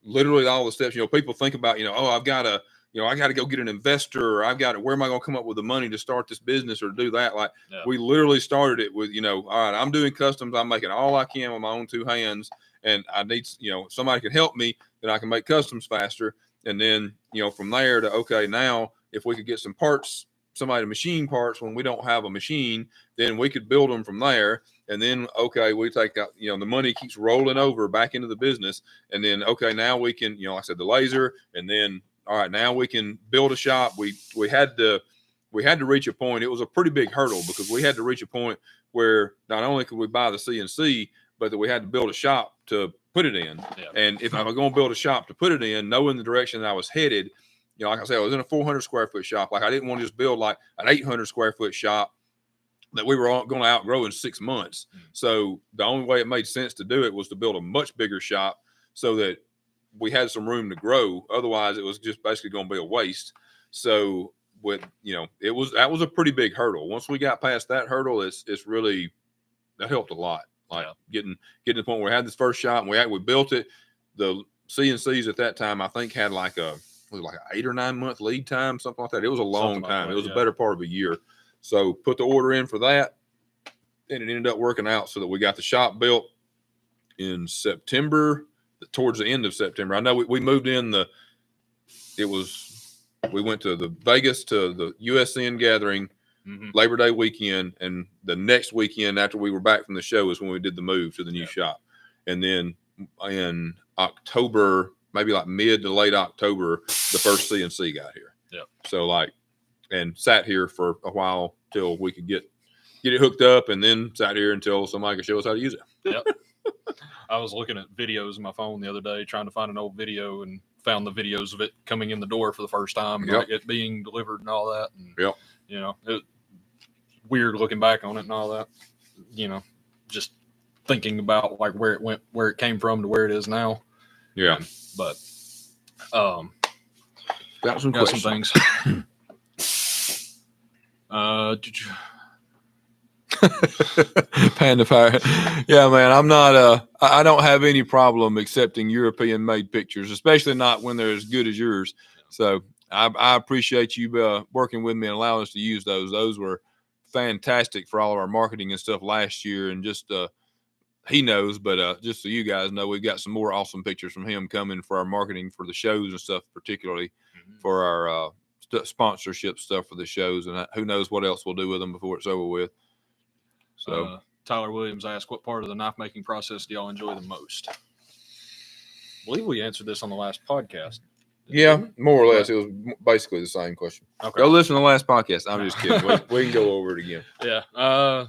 B: literally all the steps. People think about, I've got to, I got to go get an investor, or where am I going to come up with the money to start this business or do that? Like, we literally started it with, all right, I'm doing customs. I'm making all I can with my own two hands, and I need, somebody can help me, then I can make customs faster. And then, from there to, okay, now if we could get some parts somebody to machine parts when we don't have a machine, then we could build them from there. And then, okay, we take out, the money keeps rolling over back into the business. And then, okay, now we can, like I said, the laser, and then, all right, now we can build a shop. We had to reach a point. It was a pretty big hurdle because we had to reach a point where not only could we buy the CNC, but that we had to build a shop to put it in.
A: Yeah.
B: And if I was going to build a shop to put it in, knowing the direction that I was headed, like I said, I was in a 400 square foot shop. Like I didn't want to just build like an 800 square foot shop that we were going to outgrow in 6 months. So the only way it made sense to do it was to build a much bigger shop so that we had some room to grow. Otherwise, it was just basically going to be a waste. So with, that was a pretty big hurdle. Once we got past that hurdle, it's really, that helped a lot. Like getting to the point where we had this first shop and we built it. The CNCs at that time, I think had like an 8 or 9 month lead time, something like that. It was a long time. It was a better part of a year. So put the order in for that, and it ended up working out so that we got the shop built in September, towards the end of September. I know we moved in we went to the Vegas to the USN gathering, Labor Day weekend, and the next weekend after we were back from the show is when we did the move to the new shop. And then in October, maybe like mid to late October, the first CNC got here.
A: Yeah.
B: So and sat here for a while till we could get it hooked up, and then sat here until somebody could show us how to use it.
A: Yep. I was looking at videos on my phone the other day, trying to find an old video, and found the videos of it coming in the door for the first time, like it being delivered and all that. And, it weird looking back on it and all that, just thinking about like where it went, where it came from to where it is now.
B: Yeah.
A: But,
B: got some
A: things.
B: Panda Fire. Yeah, man, I'm not I don't have any problem accepting European made pictures, especially not when they're as good as yours. So I appreciate you working with me and allowing us to use those. Those were fantastic for all of our marketing and stuff last year. And just he knows, but just so you guys know, we've got some more awesome pictures from him coming for our marketing for the shows and stuff, particularly for our sponsorship stuff for the shows, and who knows what else we'll do with them before it's over with. So
A: Tyler Williams asked, what part of the knife making process do y'all enjoy the most? I believe we answered this on the last podcast.
B: Yeah, more or less. It was basically the same question.
A: Okay.
B: Go listen to the last podcast. I'm just kidding. We can go over it again.
A: Yeah.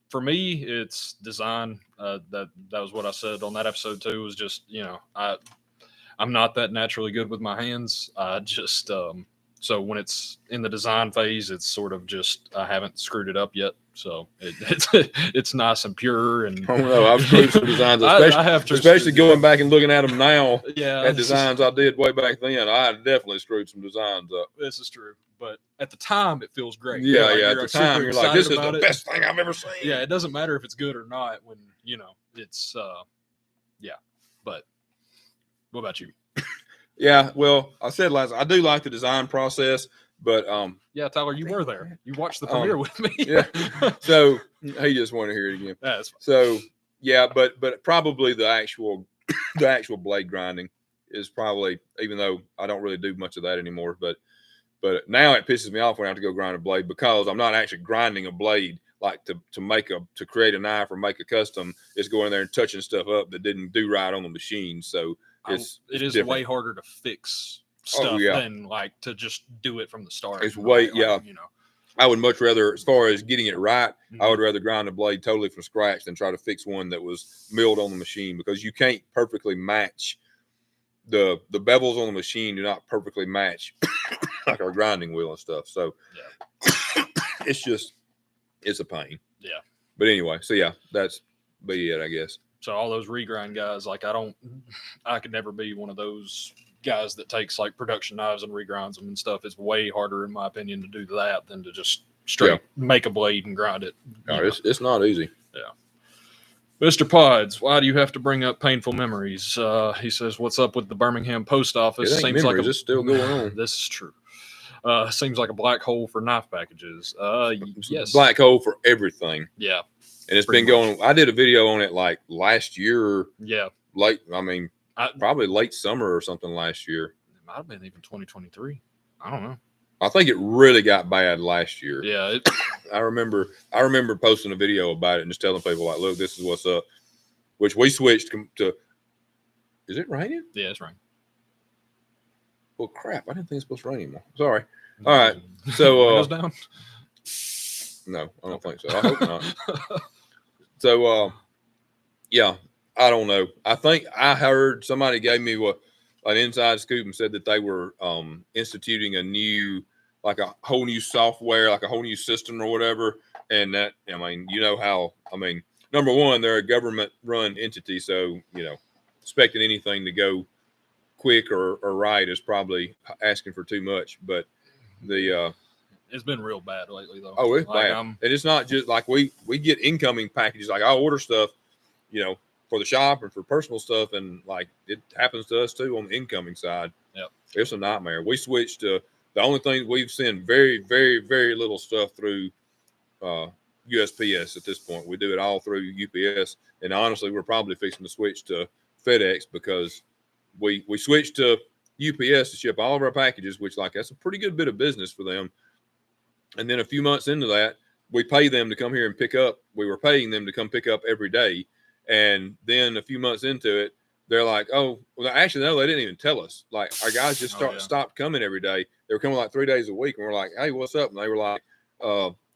A: For me, it's design. That was what I said on that episode too. Was just, I'm not that naturally good with my hands. I just so when it's in the design phase, it's sort of just I haven't screwed it up yet. So it's nice and pure. And
B: I don't know. I've screwed some designs, especially going back and looking at them now.
A: Yeah,
B: at designs I did way back then. I definitely screwed some designs up.
A: This is true, but at the time it feels great.
B: Yeah, at the time you're like, this is the best thing I've ever seen.
A: Yeah, it doesn't matter if it's good or not when it's yeah. But what about you?
B: Yeah, well, I said I do like the design process, but
A: yeah, Tyler, you were there. You watched the premiere with me.
B: Yeah. So he just wanted to hear it again.
A: That's fine.
B: So yeah, but probably the actual blade grinding is probably, even though I don't really do much of that anymore, but now it pisses me off when I have to go grind a blade because I'm not actually grinding a blade like to create a knife or make a custom. It's going in there and touching stuff up that didn't do right on the machine. So it is
A: different. Way harder to fix stuff than like to just do it from the start.
B: It's way I would much rather, as far as getting it right, I would rather grind a blade totally from scratch than try to fix one that was milled on the machine, because you can't perfectly match the bevels on the machine do not perfectly match like our grinding wheel and stuff. So it's a pain.
A: Yeah.
B: But anyway, so yeah, that's be it, I guess.
A: So all those regrind guys, like I could never be one of those guys that takes like production knives and regrinds them and stuff. It's way harder, in my opinion, to do that than to just straight make a blade and grind it.
B: No, it's not easy.
A: Yeah. Mr. Pods, why do you have to bring up painful memories? He says, what's up with the Birmingham post office?
B: It ain't memories, it's still going on.
A: This is true. Seems like a black hole for knife packages. Yes.
B: Black hole for everything.
A: Yeah.
B: And it's been going. I did a video on it like last year.
A: Yeah.
B: Probably late summer or something last year.
A: It might have been even 2023. I don't know.
B: I think it really got bad last year.
A: Yeah,
B: I remember posting a video about it and just telling people like, look, this is what's up. Which we switched to. Is it raining?
A: Yeah, it's raining.
B: Well, crap! I didn't think it's supposed to rain anymore. Sorry. All right. So
A: windows down.
B: No, I don't think so. I hope not. So yeah, I don't know. I think I heard somebody gave me an inside scoop and said that they were instituting a new, like a whole new software, like a whole new system or whatever. And that, I mean, you know how, I mean, number one, they're a government run entity. So, you know, expecting anything to go quick or right is probably asking for too much. But
A: it's been real bad lately, though.
B: Oh, it's bad. And it's not just like we get incoming packages. Like I order stuff, you know, for the shop and for personal stuff, and like it happens to us too on the incoming side.
A: Yep.
B: It's a nightmare. We switched to the only thing we've sent very, very, very little stuff through USPS at this point. We do it all through UPS, and honestly, we're probably fixing to switch to FedEx because we switched to UPS to ship all of our packages, which like that's a pretty good bit of business for them. And then a few months into that, we pay them to come here and pick up. We were paying them to come pick up every day. And then a few months into it, they're like, oh, well, actually, no, they didn't even tell us. Like, our guys just stopped coming every day. They were coming like 3 days a week. And we're like, hey, what's up? And they were like,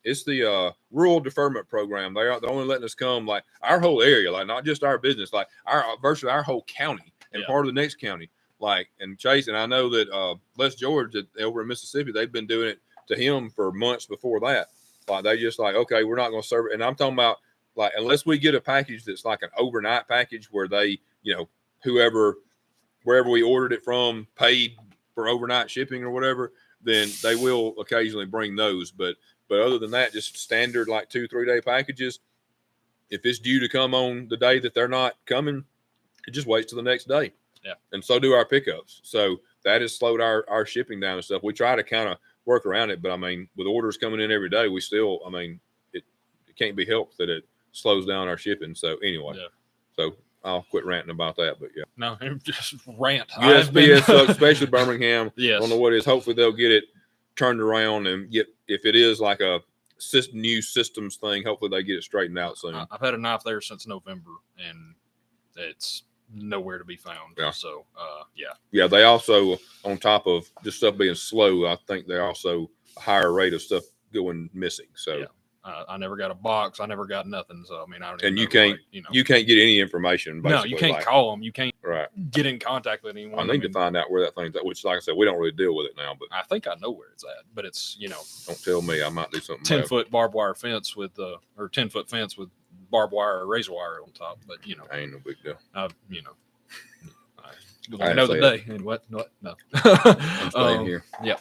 B: it's the rural deferment program. They're only letting us come, like, our whole area, like, not just our business, like, virtually our whole county and part of the next county. Like, and Chase, and I know that Les George over in Mississippi, they've been doing it to him for months before that. Like they just like, okay, we're not going to serve it. And I'm talking about like, unless we get a package that's like an overnight package where they, you know, wherever we ordered it from paid for overnight shipping or whatever, then they will occasionally bring those. But other than that, just standard like 2-3 day packages. If it's due to come on the day that they're not coming, it just waits till the next day.
A: Yeah.
B: And so do our pickups. So that has slowed our shipping down and stuff. We try to kind of work around it, but I mean, with orders coming in every day, we still, I mean, it can't be helped that it slows down our shipping. So anyway, so I'll quit ranting about that. But yeah,
A: no, just rant.
B: USPS, especially Birmingham.
A: Yes.
B: I don't know what it is. Hopefully they'll get it turned around and get, if it is like a new systems thing, hopefully they get it straightened out soon.
A: I've had a knife there since November, and it's nowhere to be found.
B: Yeah.
A: So
B: yeah, they also, on top of just stuff being slow, I think they also a higher rate of stuff going missing. So
A: yeah. I never got a box. I never got nothing. So I mean, I don't.
B: And you can't get any information.
A: No, you can't call them. You can't
B: right
A: get in contact with anyone.
B: I need to find out where that thing's at. Which, like I said, we don't really deal with it now. But
A: I think I know where it's at. But it's
B: don't tell me. I might do something.
A: 10-foot barbed wire fence with or 10-foot fence with barbed wire or razor wire on top. But
B: ain't no big deal.
A: Another day. And what? No.
B: I'm staying here.
A: Yeah.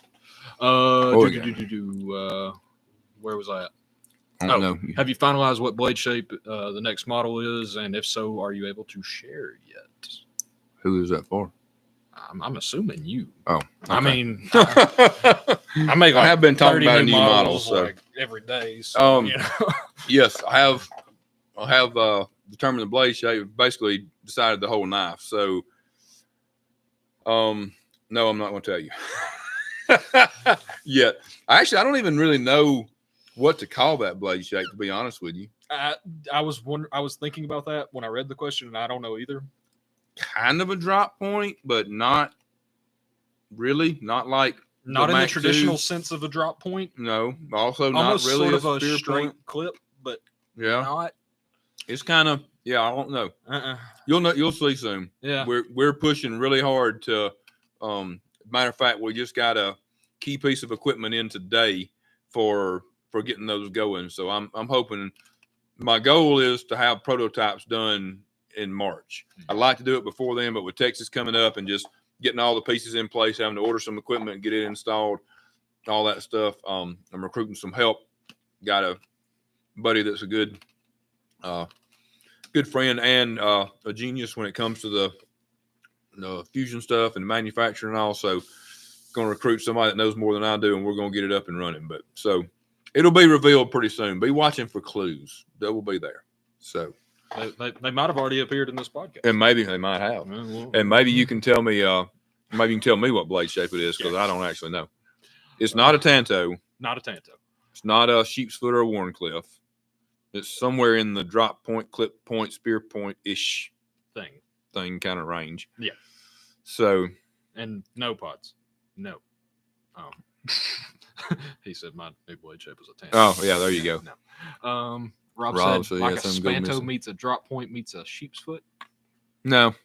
A: Where was I at?
B: I don't know.
A: Have you finalized what blade shape the next model is? And if so, are you able to share yet?
B: Who is that for?
A: I'm assuming you.
B: Oh, okay.
A: I mean, I make like
B: I have been talking about new models so.
A: Like every day. So,
B: Yes, I have determined the blade shape. Basically, decided the whole knife. So, no, I'm not going to tell you yet. Actually, I don't even really know what to call that blade shape, to be honest with you.
A: I was thinking about that when I read the question, and I don't know either.
B: Kind of a drop point, but not really. Not like
A: not in the traditional sense of a drop point.
B: No, also
A: almost
B: not really
A: sort of a straight
B: point.
A: clip, but
B: yeah,
A: not.
B: It's kind of I don't know. You'll see soon.
A: Yeah,
B: we're pushing really hard to. Matter of fact, we just got a key piece of equipment in today for getting those going. So I'm hoping. My goal is to have prototypes done in March. I'd like to do it before then, but with Texas coming up and just getting all the pieces in place, having to order some equipment and get it installed, all that stuff. I'm recruiting some help. Got a buddy that's a good friend and a genius when it comes to the fusion stuff and manufacturing. Also, going to recruit somebody that knows more than I do, and we're going to get it up and running. But so it'll be revealed pretty soon. Be watching for clues. They will be there. So.
A: They might have already appeared in this podcast,
B: and maybe they might have. And maybe you can tell me. Maybe you can tell me what blade shape it is because I don't actually know. It's not a Tanto.
A: Not a Tanto.
B: It's not a sheep's foot or a Warncliffe. It's somewhere in the drop point, clip point, spear point ish thing kind of range.
A: Yeah.
B: So.
A: And no pods. No. He said my new blade shape was a Tanto.
B: Oh yeah, there you go.
A: No. Rob said like a Spanto meets a drop point meets a sheep's foot.
B: No.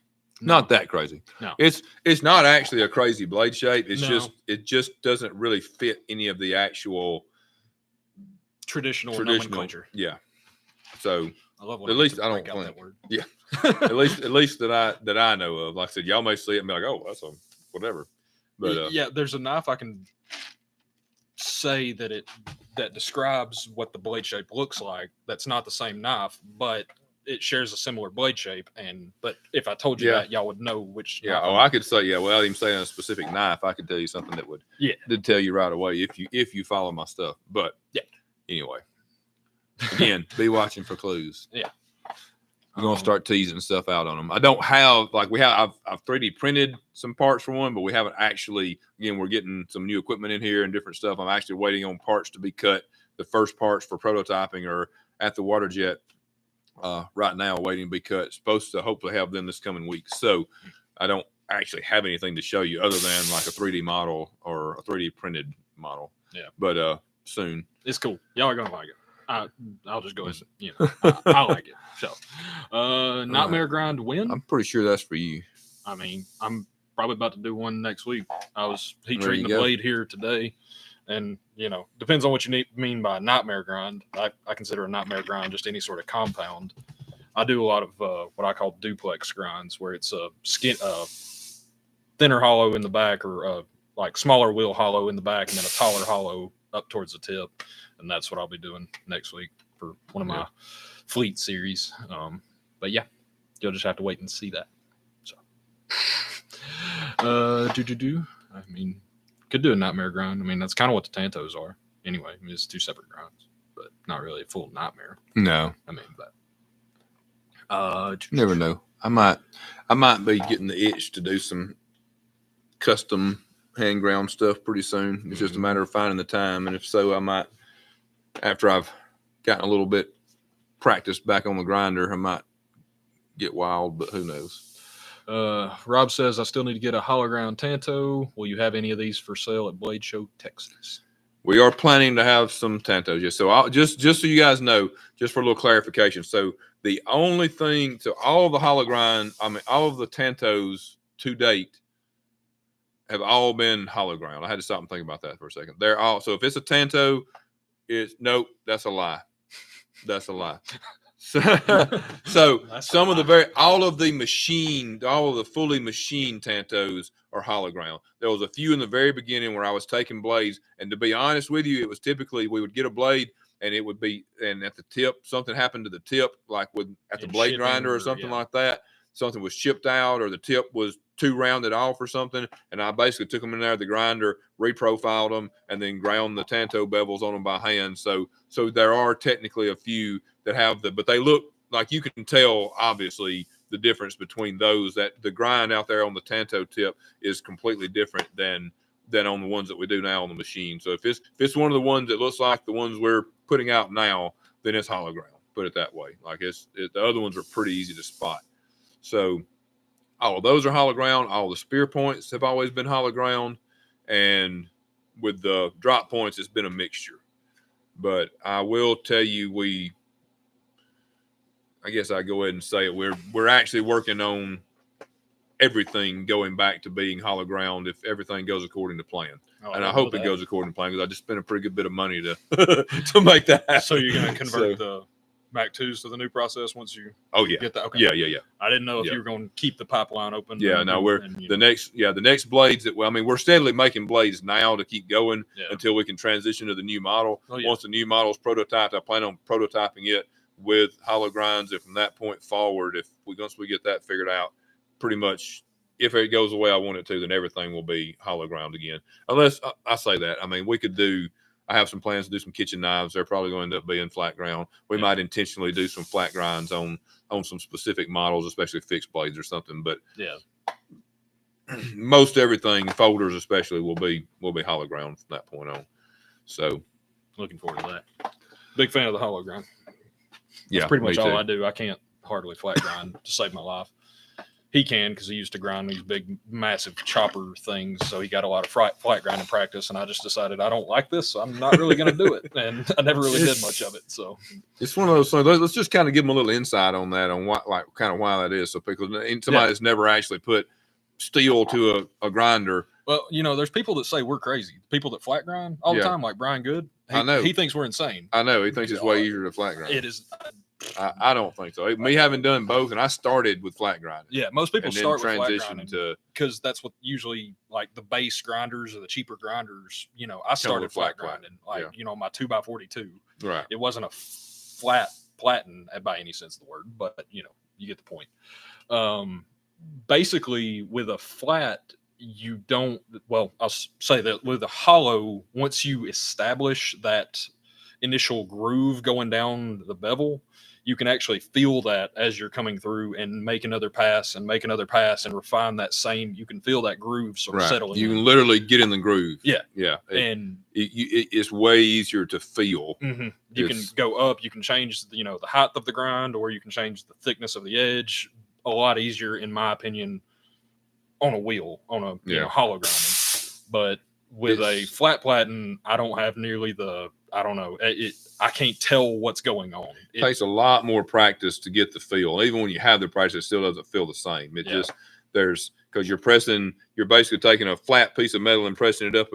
B: Not that crazy.
A: No.
B: It's not actually a crazy blade shape. It's it just doesn't really fit any of the actual
A: traditional nomenclature.
B: Yeah. So
A: I love when
B: at least I don't
A: think that word.
B: Yeah. at least that I know of. Like I said, y'all may see it and be like, oh, that's a whatever. But
A: yeah, there's a knife I can say that describes what the blade shape looks like. That's not the same knife, but it shares a similar blade shape. But if I told you that, y'all would know which.
B: Yeah. Oh, I could say without even saying a specific knife, I could tell you something that would did tell you right away if you follow my stuff. But anyway, again, be watching for clues.
A: Yeah.
B: We're gonna start teasing stuff out on them. I don't have I've 3D printed some parts for one, but we haven't actually. Again, we're getting some new equipment in here and different stuff. I'm actually waiting on parts to be cut. The first parts for prototyping are at the water jet right now, waiting to be cut. Supposed to hopefully have them this coming week. So I don't actually have anything to show you other than like a 3D model or a 3D printed model.
A: Yeah,
B: but soon.
A: It's cool. Y'all are gonna like it. I'll just go ahead. I like it. So, Nightmare Grind win.
B: I'm pretty sure that's for you.
A: I mean, I'm probably about to do one next week. I was heat treating the blade here today, and depends on what you mean by Nightmare Grind. I consider a Nightmare Grind just any sort of compound. I do a lot of what I call duplex grinds, where it's a thinner hollow in the back, or like smaller wheel hollow in the back, and then a taller hollow up towards the tip. And that's what I'll be doing next week for one of my fleet series. But yeah, you'll just have to wait and see that. So, I mean, could do a Nightmare Grind. I mean, that's kind of what the Tantos are. Anyway, I mean, it's two separate grinds, but not really a full nightmare.
B: No,
A: I mean, but
B: you never know. I might be getting the itch to do some custom hand ground stuff pretty soon. It's just a matter of finding the time, and if so, I might. After I've gotten a little bit practiced back on the grinder, I might get wild, but who knows?
A: Rob says, I still need to get a hollow ground Tanto. Will you have any of these for sale at Blade Show, Texas?
B: We are planning to have some Tantos. Yes. So I'll just so you guys know, just for a little clarification. So the only thing to all of the hollow grind, all of the Tantos to date have all been hollow ground. I had to stop and think about that for a second. They're all, so if it's a Tanto, nope, that's a lie. That's a lie. So some of all of the fully machined Tantos are hollow ground. There was a few in the very beginning where I was taking blades, and to be honest with you, it was typically we would get a blade and it would be, and at the tip, something happened to the tip, like at the blade grinder or something like that. Something was chipped out or the tip was too rounded off or something, and I basically took them in there, the grinder, reprofiled them, and then ground the Tanto bevels on them by hand. So there are technically a few that have but they look like, you can tell obviously the difference between those, that the grind out there on the Tanto tip is completely different than on the ones that we do now on the machine. So if it's one of the ones that looks like the ones we're putting out now, then it's hollow ground. Put it that way. Like the other ones are pretty easy to spot. So all of those are hollow ground. All the spear points have always been hollow ground. And with the drop points, it's been a mixture. But I will tell you, I guess I go ahead and say it. We're actually working on everything going back to being hollow ground if everything goes according to plan. And I hope it goes according to plan, because I just spent a pretty good bit of money to to make that happen.
A: So you're going to convert the Mac 2s to the new process once you get that? Okay.
B: Yeah.
A: I didn't know if you were going to keep the pipeline open.
B: Yeah, no, the next blades that we're steadily making blades now to keep going until we can transition to the new model. Once the new model is prototyped, I plan on prototyping it with hollow grinds. And from that point forward, once we get that figured out, pretty much if it goes the way I want it to, then everything will be hollow ground again. Unless I say that, I have some plans to do some kitchen knives. They're probably going to end up being flat ground. We might intentionally do some flat grinds on some specific models, especially fixed blades or something. But most everything, folders especially, will be hollow ground from that point on. So
A: looking forward to that. Big fan of the hollow grind.
B: That's
A: pretty much all I do. I can't hardly flat grind to save my life. He can because he used to grind these big, massive chopper things. So he got a lot of flat grinding practice. And I just decided I don't like this. So I'm not really going to do it. And I never really did much of it. So
B: it's one of those things. Let's just kind of give them a little insight on that, on what, like, kind of why that is. So because somebody that's never actually put steel to a grinder.
A: Well, there's people that say we're crazy. People that flat grind all the time, like Brian Good.
B: I know.
A: He thinks we're insane.
B: I know. He thinks it's way easier to flat grind.
A: It is.
B: I don't think so. Me having done both, and I started with flat grinding.
A: Yeah, most people start with flat grinding
B: to
A: because that's what usuly, like, the base grinders or the cheaper grinders. I started flat grinding, like my 2x42.
B: Right.
A: It wasn't a flat platen by any sense of the word, but you get the point. Basically, with a flat, you don't. Well, I'll say that with a hollow, once you establish that initial groove going down the bevel, you can actually feel that as you're coming through and make another pass and refine that same. You can feel that groove sort of settle in.
B: You can literally get in the groove.
A: Yeah.
B: And it's way easier to feel.
A: Mm-hmm. You can go up. You can change the height of the grind, or you can change the thickness of the edge. A lot easier, in my opinion, on a wheel, on a hollow grinding. But with a flat platen, I don't have nearly the. I don't know. I can't tell what's going on.
B: It takes a lot more practice to get the feel. Even when you have the practice, it still doesn't feel the same. It just because you're basically taking a flat piece of metal and pressing it up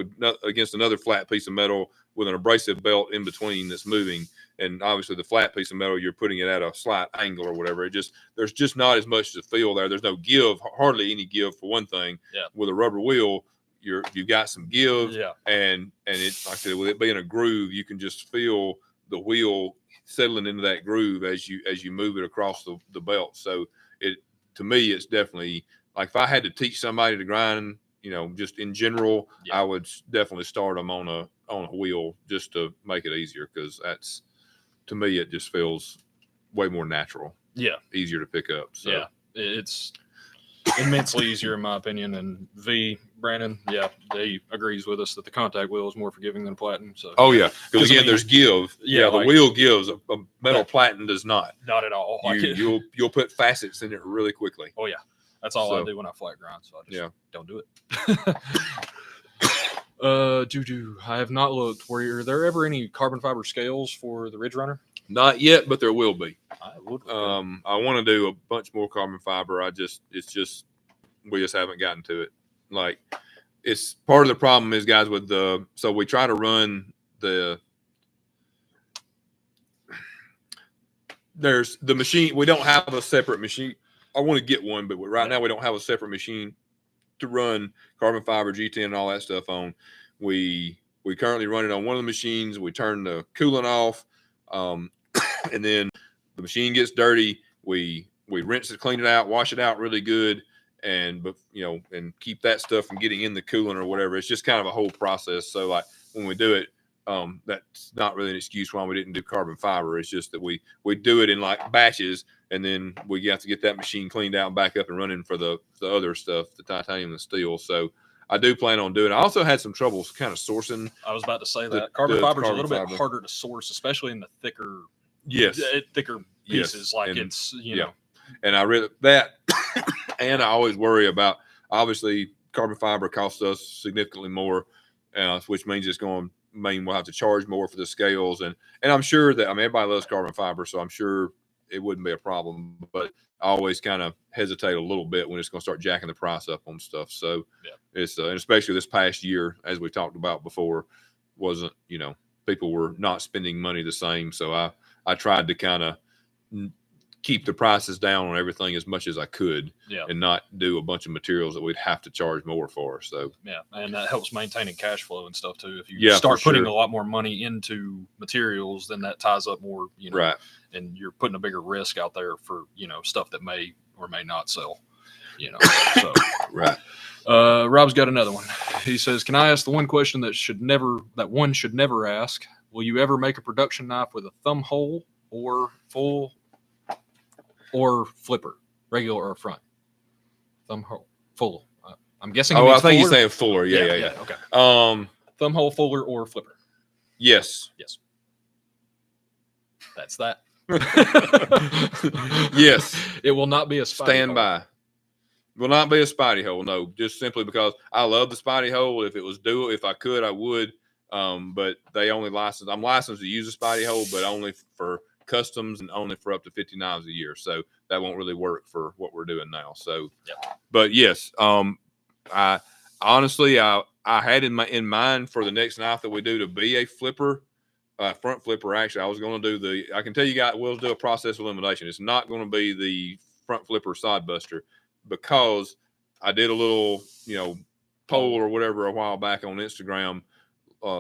B: against another flat piece of metal with an abrasive belt in between that's moving. And obviously the flat piece of metal, you're putting it at a slight angle or whatever. There's just not as much to feel there. There's no give, hardly any give for one thing.
A: Yeah.
B: With a rubber wheel, you've got some give, and it's like I said, with it being a groove, you can just feel the wheel settling into that groove as you move it across the belt. So to me, it's definitely like if I had to teach somebody to grind, just in general, I would definitely start them on a wheel just to make it easier, because that's, to me, it just feels way more natural.
A: Yeah,
B: easier to pick up. So. Yeah,
A: it's immensely easier in my opinion. And Brandon, they agrees with us that the contact wheel is more forgiving than platen. So
B: because again, there's give. The wheel gives. A metal platen does not.
A: Not at all.
B: You'll put facets in it really quickly.
A: Oh yeah, that's all I do when I flat grind. So I just don't do it. Juju, I have not looked. Were there ever any carbon fiber scales for the Ridge Runner?
B: Not yet, but there will be.
A: I would.
B: I want to do a bunch more carbon fiber. We just haven't gotten to it. Like, it's part of the problem is, guys, with so we try to run there's the machine. We don't have a separate machine. I want to get one, but right now we don't have a separate machine to run carbon fiber, G10, and all that stuff on. We currently run it on one of the machines. We turn the coolant off, and then the machine gets dirty. We rinse it, clean it out, wash it out really good, and keep that stuff from getting in the coolant or whatever. It's just kind of a whole process. So like when we do it, that's not really an excuse why we didn't do carbon fiber. It's just that we do it in like batches, and then we have to get that machine cleaned out and back up and running for the other stuff, the titanium and the steel. So I do plan on doing it. I also had some troubles kind of sourcing.
A: I was about to say that carbon fiber is a little bit harder to source, especially in the thicker pieces. Like, it's
B: and I read that, and I always worry about, obviously carbon fiber costs us significantly more, which means we'll have to charge more for the scales, and I'm sure that everybody loves carbon fiber, so I'm sure it wouldn't be a problem, but I always kind of hesitate a little bit when it's going to start jacking the price up on stuff. So it's and especially this past year, as we talked about before, wasn't, people were not spending money the same. So I tried to kind of keep the prices down on everything as much as I could, and not do a bunch of materials that we'd have to charge more for. So
A: and that helps maintaining cash flow and stuff too. If you start putting a lot more money into materials, then that ties up more,
B: right,
A: and you're putting a bigger risk out there for stuff that may or may not sell. So
B: right.
A: Rob's got another one. He says, "Can I ask the one question that one should never ask? Will you ever make a production knife with a thumb hole or full?" Or flipper, regular or front? Thumb hole, full. I'm guessing.
B: Oh, I think
A: fuller.
B: you're saying fuller. Yeah.
A: Okay.
B: Thumb
A: hole, fuller, or flipper.
B: Yes.
A: That's that.
B: Yes.
A: It will not be a spidey
B: Stand
A: hole.
B: by. Will not be a spidey hole. No, just simply because I love the spidey hole. If it was doable, if I could, I would. But they only license. I'm licensed to use a spidey hole, but only for customs and only for up to 50 knives a year. So that won't really work for what we're doing now. So, But yes, I honestly, I had in mind for the next knife that we do to be a flipper, front flipper. Actually, I was going to do I can tell you guys, we'll do a process elimination. It's not going to be the front flipper side buster because I did a little, poll or whatever a while back on Instagram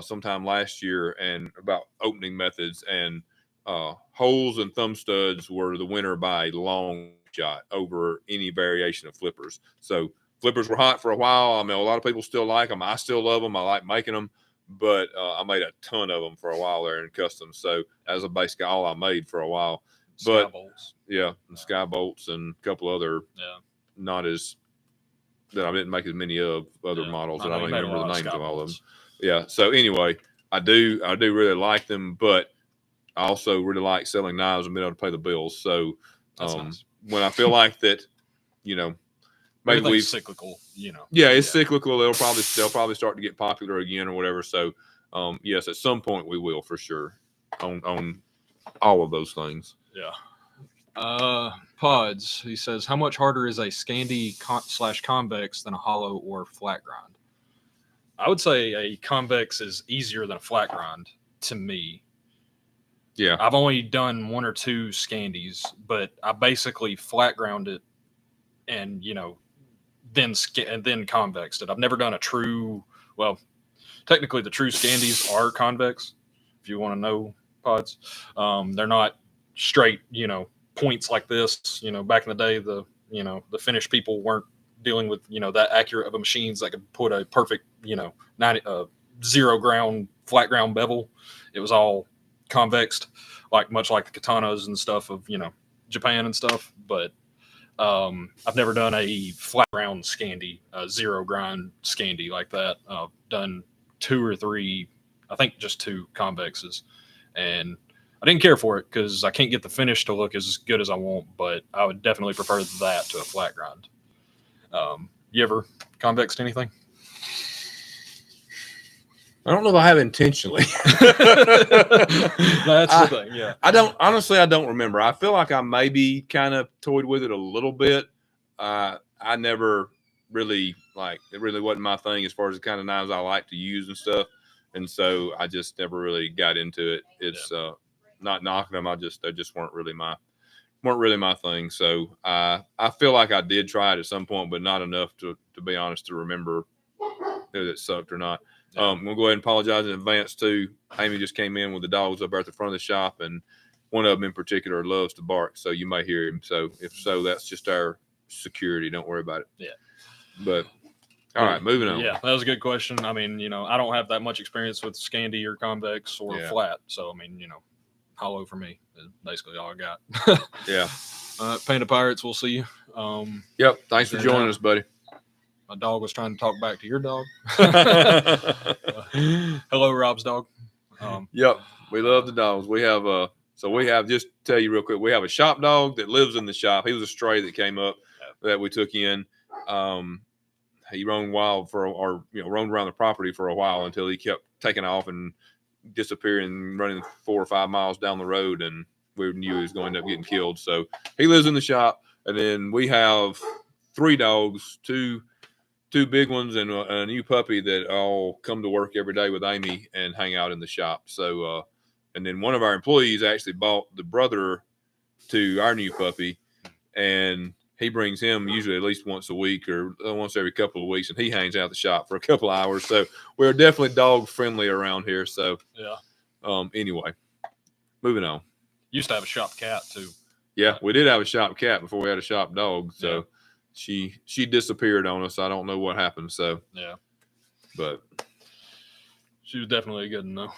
B: sometime last year and about opening methods, and holes and thumb studs were the winner by a long shot over any variation of flippers. So flippers were hot for a while. I mean, a lot of people still like them. I still love them. I like making them, but I made a ton of them for a while there in custom. So that was basically all I made for a while. But
A: Sky bolts.
B: Yeah, and sky bolts and a couple other not as that I didn't make as many of other models, and I don't even remember the names of all of them. Yeah. So anyway, I do really like them, but I also really like selling knives and being able to pay the bills. So
A: nice.
B: When I feel like that, maybe we've
A: cyclical,
B: Yeah, it's cyclical. They'll probably start to get popular again or whatever. So yes, at some point we will for sure on all of those things.
A: Yeah. Pods, he says, how much harder is a Scandi / convex than a hollow or flat grind? I would say a convex is easier than a flat grind to me.
B: Yeah.
A: I've only done 1 or 2 Scandis, but I basically flat ground it and, then convexed it. I've never done a true, technically the true Scandis are convex, if you want to know, Pods. They're not straight, points like this. Back in the day, the Finnish people weren't dealing with that accurate of a machines that could put a perfect 0 ground flat ground bevel. It was all convexed, much like the katanas and stuff of Japan and stuff. But I've never done a flat ground Scandi, 0 grind Scandi like that. I've done 2 or 3, I think just 2 convexes, and I didn't care for it because I can't get the finish to look as good as I want, but I would definitely prefer that to a flat grind. You ever convexed anything?
B: I don't know if I have intentionally.
A: That's the thing, yeah.
B: I don't remember. I feel like I maybe kind of toyed with it a little bit. I never really, it really wasn't my thing as far as the kind of knives I like to use and stuff. And so I just never really got into it. It's not knocking them. They just weren't really my thing. So I feel like I did try it at some point, but not enough to be honest to remember if it sucked or not. I'm gonna go ahead and apologize in advance too. Amy just came in with the dogs up there at the front of the shop, and one of them in particular loves to bark, so you may hear him. So if so, that's just our security. Don't worry about it.
A: Yeah.
B: But all right, moving on.
A: Yeah, that was a good question. I mean, I don't have that much experience with Scandi or convex or flat, so I mean, hollow for me is basically all I got.
B: Yeah.
A: Panda Pirates, we'll see you.
B: Yep. Thanks for joining us, buddy.
A: My dog was trying to talk back to your dog. Hello, Rob's dog.
B: Yep. We love the dogs. We have just to tell you real quick, we have a shop dog that lives in the shop. He was a stray that came up that we took in. He roamed wild roamed around the property for a while until he kept taking off and disappearing, running 4 or 5 miles down the road, and we knew he was going to end up getting killed. So he lives in the shop, and then we have 3 dogs, two big ones and a new puppy that all come to work every day with Amy and hang out in the shop. So and then one of our employees actually bought the brother to our new puppy, and he brings him usually at least once a week or once every couple of weeks, and he hangs out at the shop for a couple of hours. So we're definitely dog friendly around here. So anyway, moving on.
A: Used to have a shop cat too.
B: Yeah, we did have a shop cat before we had a shop dog. So she disappeared on us. I don't know what happened. So but
A: she was definitely a good one though.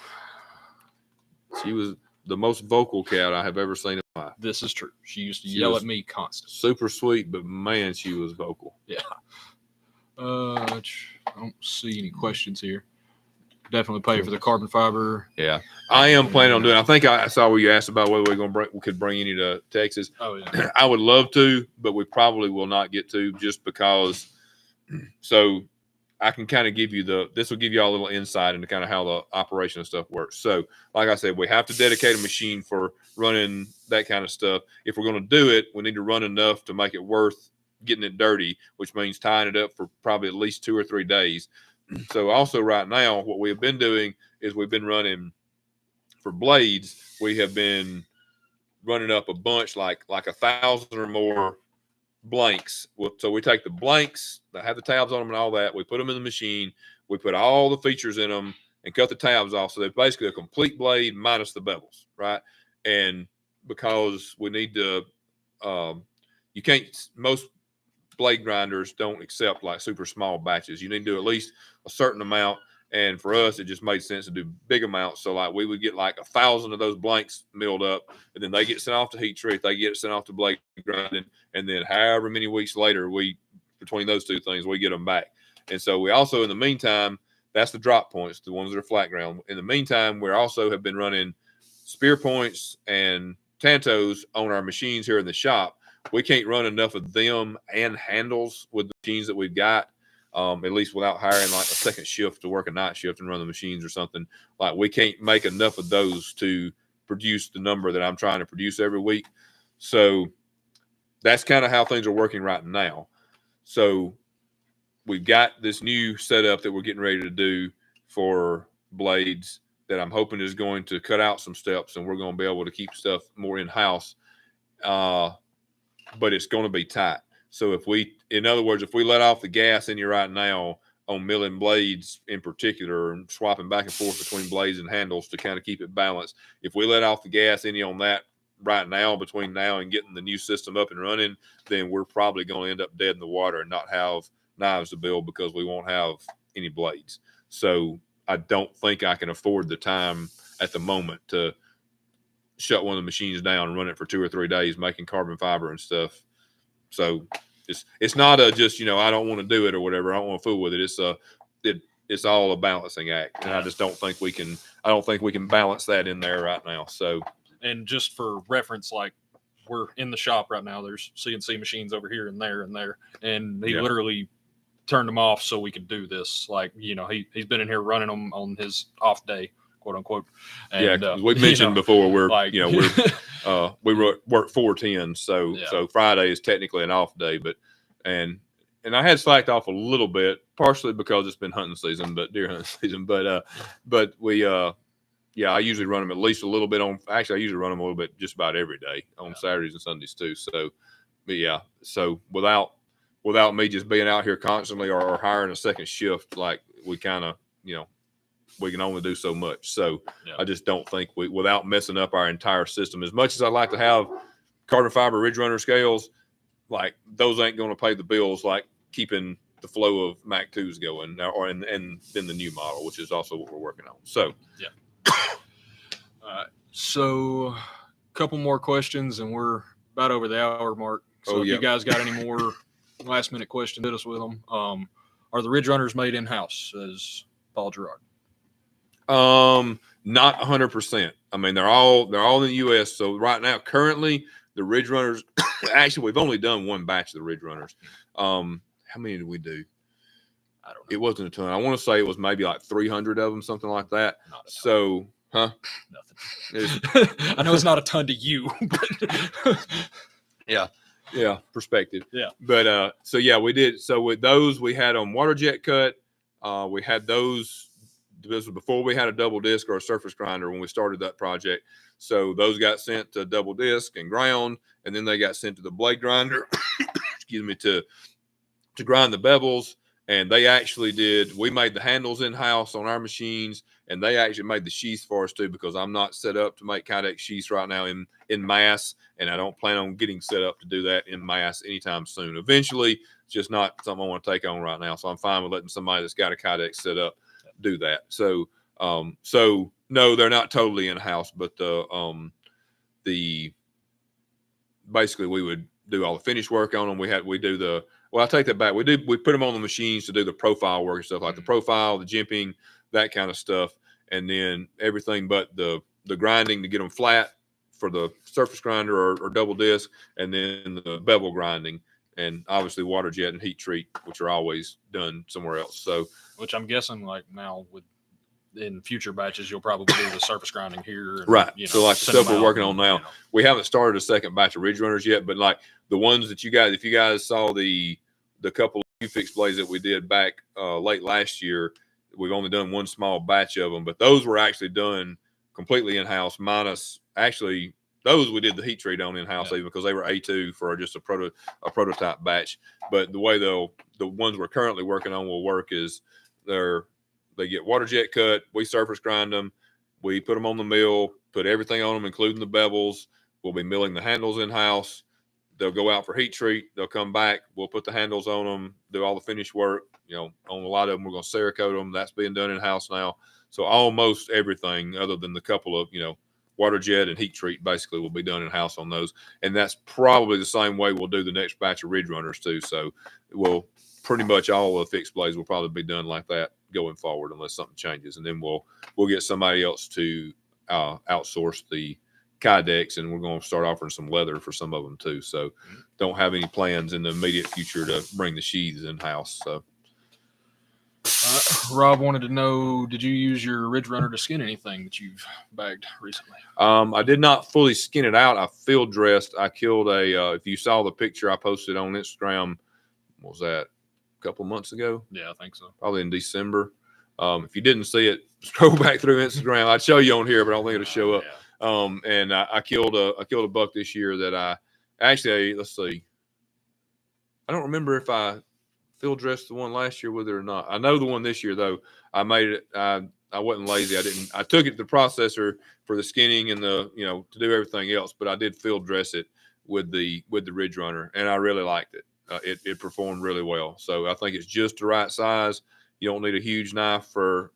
B: She was the most vocal cat I have ever seen in my life.
A: This is true. She used to yell at me constantly.
B: Super sweet, but man, she was vocal.
A: Yeah. I don't see any questions here. Definitely pay for the carbon fiber.
B: Yeah, I am planning on doing. I think I saw where you asked about whether we could bring any to Texas.
A: Oh yeah,
B: I would love to, but we probably will not get to just because. So I can kind of give you this will give you all a little insight into kind of how the operation of stuff works. So, like I said, we have to dedicate a machine for running that kind of stuff. If we're going to do it, we need to run enough to make it worth getting it dirty, which means tying it up for probably at least 2 or 3 days. So also right now, what we have been doing is we've been running for blades. We have been running up a bunch, like 1,000 or more blanks. So we take the blanks that have the tabs on them and all that. We put them in the machine. We put all the features in them and cut the tabs off. So they're basically a complete blade minus the bevels, right? And because we need to, you can't, most blade grinders don't accept like super small batches. You need to do at least a certain amount. And for us, it just made sense to do big amounts. So like we would get like 1,000 of those blanks milled up, and then they get sent off to heat treat. They get sent off to blade grinding, and then however many weeks later, between those two things, we get them back. And so we also, in the meantime, that's the drop points, the ones that are flat ground. In the meantime, we also have been running spear points and tantos on our machines here in the shop. We can't run enough of them and handles with the machines that we've got. At least without hiring like a second shift to work a night shift and run the machines or something. Like we can't make enough of those to produce the number that I'm trying to produce every week. So that's kind of how things are working right now. So we've got this new setup that we're getting ready to do for blades that I'm hoping is going to cut out some steps, and we're going to be able to keep stuff more in-house. But it's going to be tight. So in other words, if we let off the gas in you right now on milling blades in particular and swapping back and forth between blades and handles to kind of keep it balanced, if we let off the gas in you on that right now, between now and getting the new system up and running, then we're probably going to end up dead in the water and not have knives to build because we won't have any blades. So I don't think I can afford the time at the moment to shut one of the machines down and run it for 2 or 3 days making carbon fiber and stuff. So it's not just, I don't want to do it or whatever. I don't want to fool with it. It's all a balancing act. And I just don't think we can balance that in there right now. So,
A: and just for reference, like we're in the shop right now, there's CNC machines over here and there. And he literally turned them off so we could do this. Like, he's been in here running them on his off day, quote unquote. And,
B: we mentioned before we work 4/10, so Friday is technically an off day, but and I had slacked off a little bit, partially because it's been hunting season, deer hunting season, but we I usually run them at least a little bit I usually run them a little bit just about every day on Saturdays and Sundays too. So, but so without me just being out here constantly or hiring a second shift, like we kind of we can only do so much. So I just don't think without messing up our entire system, as much as I'd like to have carbon fiber Ridge Runner scales, like those ain't going to pay the bills like keeping the flow of Mac 2s going and then the new model, which is also what we're working on. So,
A: All right. So a couple more questions and we're about over the hour mark. So if you guys got any more last minute questions, hit us with them. Are the Ridge Runners made in-house, says Paul Gerard?
B: Not 100%. I mean, they're all in the U.S. So right now, currently, the Ridge Runners. Actually, we've only done one batch of the Ridge Runners. How many did we do?
A: I don't know.
B: It wasn't a ton. I want to say it was maybe like 300 of them, something like that. So,
A: Nothing. I know it's not a ton to you, but
B: yeah, perspective.
A: Yeah,
B: but we did. So with those, we had them water jet cut. We had those. This was before we had a double disc or a surface grinder when we started that project. So those got sent to double disc and ground, and then they got sent to the blade grinder, to grind the bevels. And they actually we made the handles in-house on our machines, and they actually made the sheaths for us too, because I'm not set up to make Kydex sheaths right now in mass, and I don't plan on getting set up to do that in mass anytime soon. Eventually, it's just not something I want to take on right now. So I'm fine with letting somebody that's got a Kydex set up do that. So no, they're not totally in-house, but basically we would do all the finish work on them. We do Well, I take that back. We put them on the machines to do the profile work and stuff, like the profile, the jimping, that kind of stuff, and then everything but the grinding to get them flat for the surface grinder or double disc, and then the bevel grinding, and obviously water jet and heat treat, which are always done somewhere else. So,
A: which I'm guessing like now in future batches, you'll probably do the surface grinding here. And,
B: right.
A: You know,
B: so like the stuff we're working on now,
A: you know.
B: We haven't started a second batch of ridge runners yet, but like the ones that you guys, if you guys saw the couple of fixed blades that we did back late last year, we've only done one small batch of them, but those were actually done completely in-house, minus actually those we did the heat treat on in-house, even because they were A2 for just a prototype batch. But the way the ones we're currently working on will work is they get water jet cut, we surface grind them, we put them on the mill, put everything on them, including the bevels. We'll be milling the handles in-house. They'll go out for heat treat. They'll come back. We'll put the handles on them, do all the finish work. You know, on a lot of them, we're going to Cerakote them. That's being done in-house now. So almost everything other than the couple of, water jet and heat treat basically will be done in-house on those. And that's probably the same way we'll do the next batch of ridge runners too. So we'll pretty much all of the fixed blades will probably be done like that going forward unless something changes. And then we'll get somebody else to outsource the Kydex, and we're going to start offering some leather for some of them too. So don't have any plans in the immediate future to bring the sheaths in-house. So
A: Rob wanted to know, did you use your ridge runner to skin anything that you've bagged recently?
B: I did not fully skin it out. I field dressed. I killed if you saw the picture I posted on Instagram, what was that, a couple months ago?
A: Yeah, I think so.
B: Probably in December. If you didn't see it, scroll back through Instagram. I'd show you on here, but I don't think it'll show up. Yeah. And I killed a buck this year that I actually, let's see. I don't remember if I field dressed the one last year with it or not. I know the one this year though. I made it. I wasn't lazy. I took it to the processor for the skinning and the, to do everything else, but I did field dress it with the ridge runner, and I really liked it. It performed really well. So I think it's just the right size. You don't need a huge knife for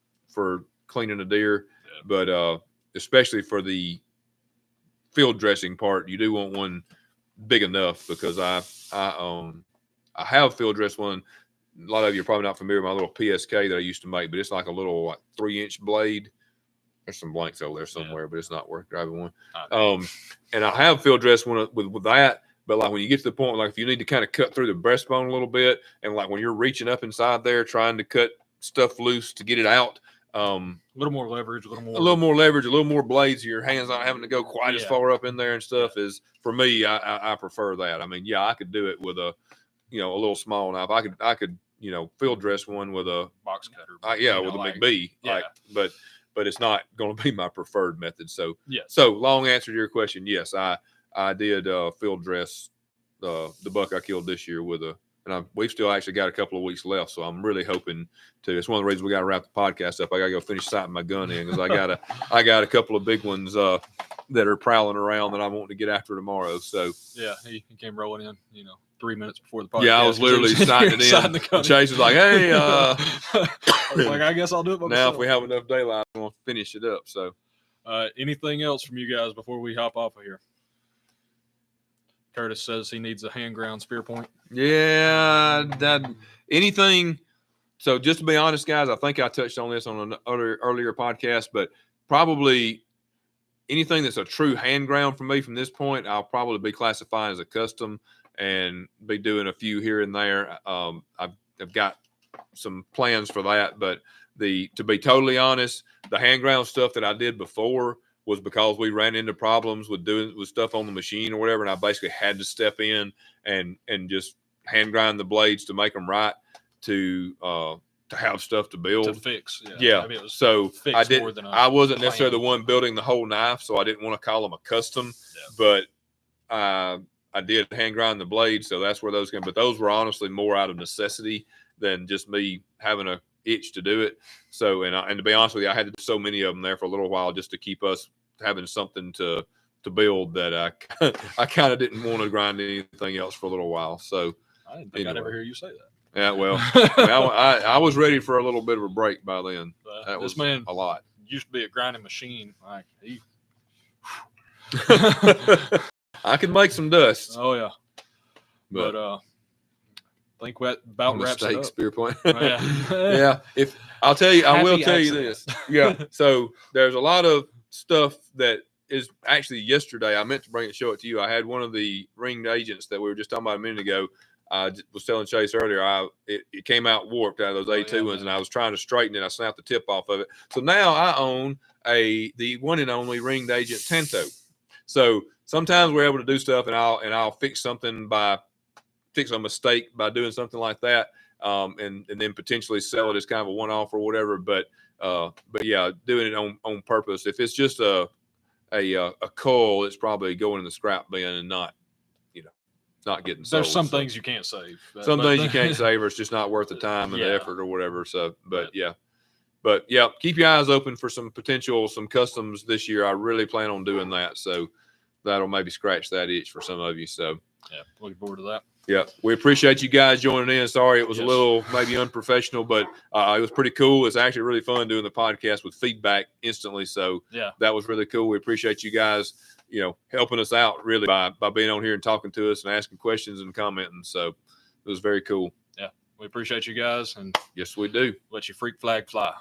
B: cleaning a deer, but especially for the field dressing part, you do want one big enough, because I have field dressed one. A lot of you are probably not familiar with my little PSK that I used to make, but it's like a little 3-inch blade. There's some blanks over there somewhere, but it's not worth driving one. And I have field dressed one with that. But like when you get to the point, like if you need to kind of cut through the breastbone a little bit, and like when you're reaching up inside there trying to cut stuff loose to get it out,
A: a little more leverage, a little
B: more blades, your hands not having to go quite as far up in there and stuff is, for me, I prefer that. I mean, yeah, I could do it with a little small knife. I could field dress one with a
A: box cutter.
B: With a McNees. But it's not going to be my preferred method. So
A: yeah.
B: So long answer to your question, yes, I did field dress the buck I killed this year with we've still actually got a couple of weeks left, so I'm really hoping to. It's one of the reasons we got to wrap the podcast up. I got to go finish sighting my gun in, because I got a couple of big ones that are prowling around that I want to get after tomorrow. So
A: yeah, he came rolling in, 3 minutes before the podcast.
B: Yeah, I was literally sighting it in. Chase was like, "Hey,
A: I was like, I guess I'll do it by myself.
B: Now if we have enough daylight, I'm gonna finish it up." So,
A: anything else from you guys before we hop off of here? Curtis says he needs a hand ground spear point.
B: Yeah, anything. So just to be honest, guys, I think I touched on this on an earlier podcast, but probably anything that's a true hand ground for me from this point, I'll probably be classifying as a custom and be doing a few here and there. I've got some plans for that, but to be totally honest, the hand ground stuff that I did before was because we ran into problems with stuff on the machine or whatever, and I basically had to step in and just hand grind the blades to make them right to have stuff to build,
A: to fix.
B: Yeah.
A: I mean,
B: so I wasn't necessarily the one building the whole knife, so I didn't want to call them a custom, but I did hand grind the blades, so that's where those came. But those were honestly more out of necessity than just me having a itch to do it. So, and to be honest with you, I had so many of them there for a little while just to keep us having something to build that I kind of didn't want to grind anything else for a little while. So
A: I didn't think I'd ever hear you say that.
B: Yeah, well, I was ready for a little bit of a break by then. That was man a lot.
A: Used to be a grinding machine. Like
B: I could make some dust.
A: Oh yeah, but I think that about wraps it
B: Mistake
A: up.
B: spear point.
A: Yeah.
B: Yeah. If I'll tell you, I will
A: Happy
B: tell you
A: accident.
B: this. Yeah. So there's a lot of stuff that is actually yesterday. I meant to bring it, show it to you. I had one of the ringed agents that we were just talking about a minute ago. I was telling Chase earlier, it came out warped out of those A2 ones, and I was trying to straighten it. I snapped the tip off of it. So now I own the one and only ringed agent Tanto. So sometimes we're able to do stuff, and I'll fix a mistake by doing something like that, and then potentially sell it as kind of a one-off or whatever. But yeah, doing it on purpose. If it's just a coil, it's probably going in the scrap bin and not getting sold.
A: There's some things you can't save.
B: Some things you can't save, or it's just not worth the time and the effort or whatever. So, but yeah, keep your eyes open for some customs this year. I really plan on doing that. So that'll maybe scratch that itch for some of you. So
A: yeah, looking forward to that.
B: Yeah, we appreciate you guys joining in. Sorry it was a little maybe unprofessional, but it was pretty cool. It's actually really fun doing the podcast with feedback instantly. So
A: yeah,
B: that was really cool. We appreciate you guys, helping us out really by being on here and talking to us and asking questions and commenting. So it was very cool.
A: Yeah, we appreciate you guys. And
B: yes, we do.
A: Let your freak flag fly.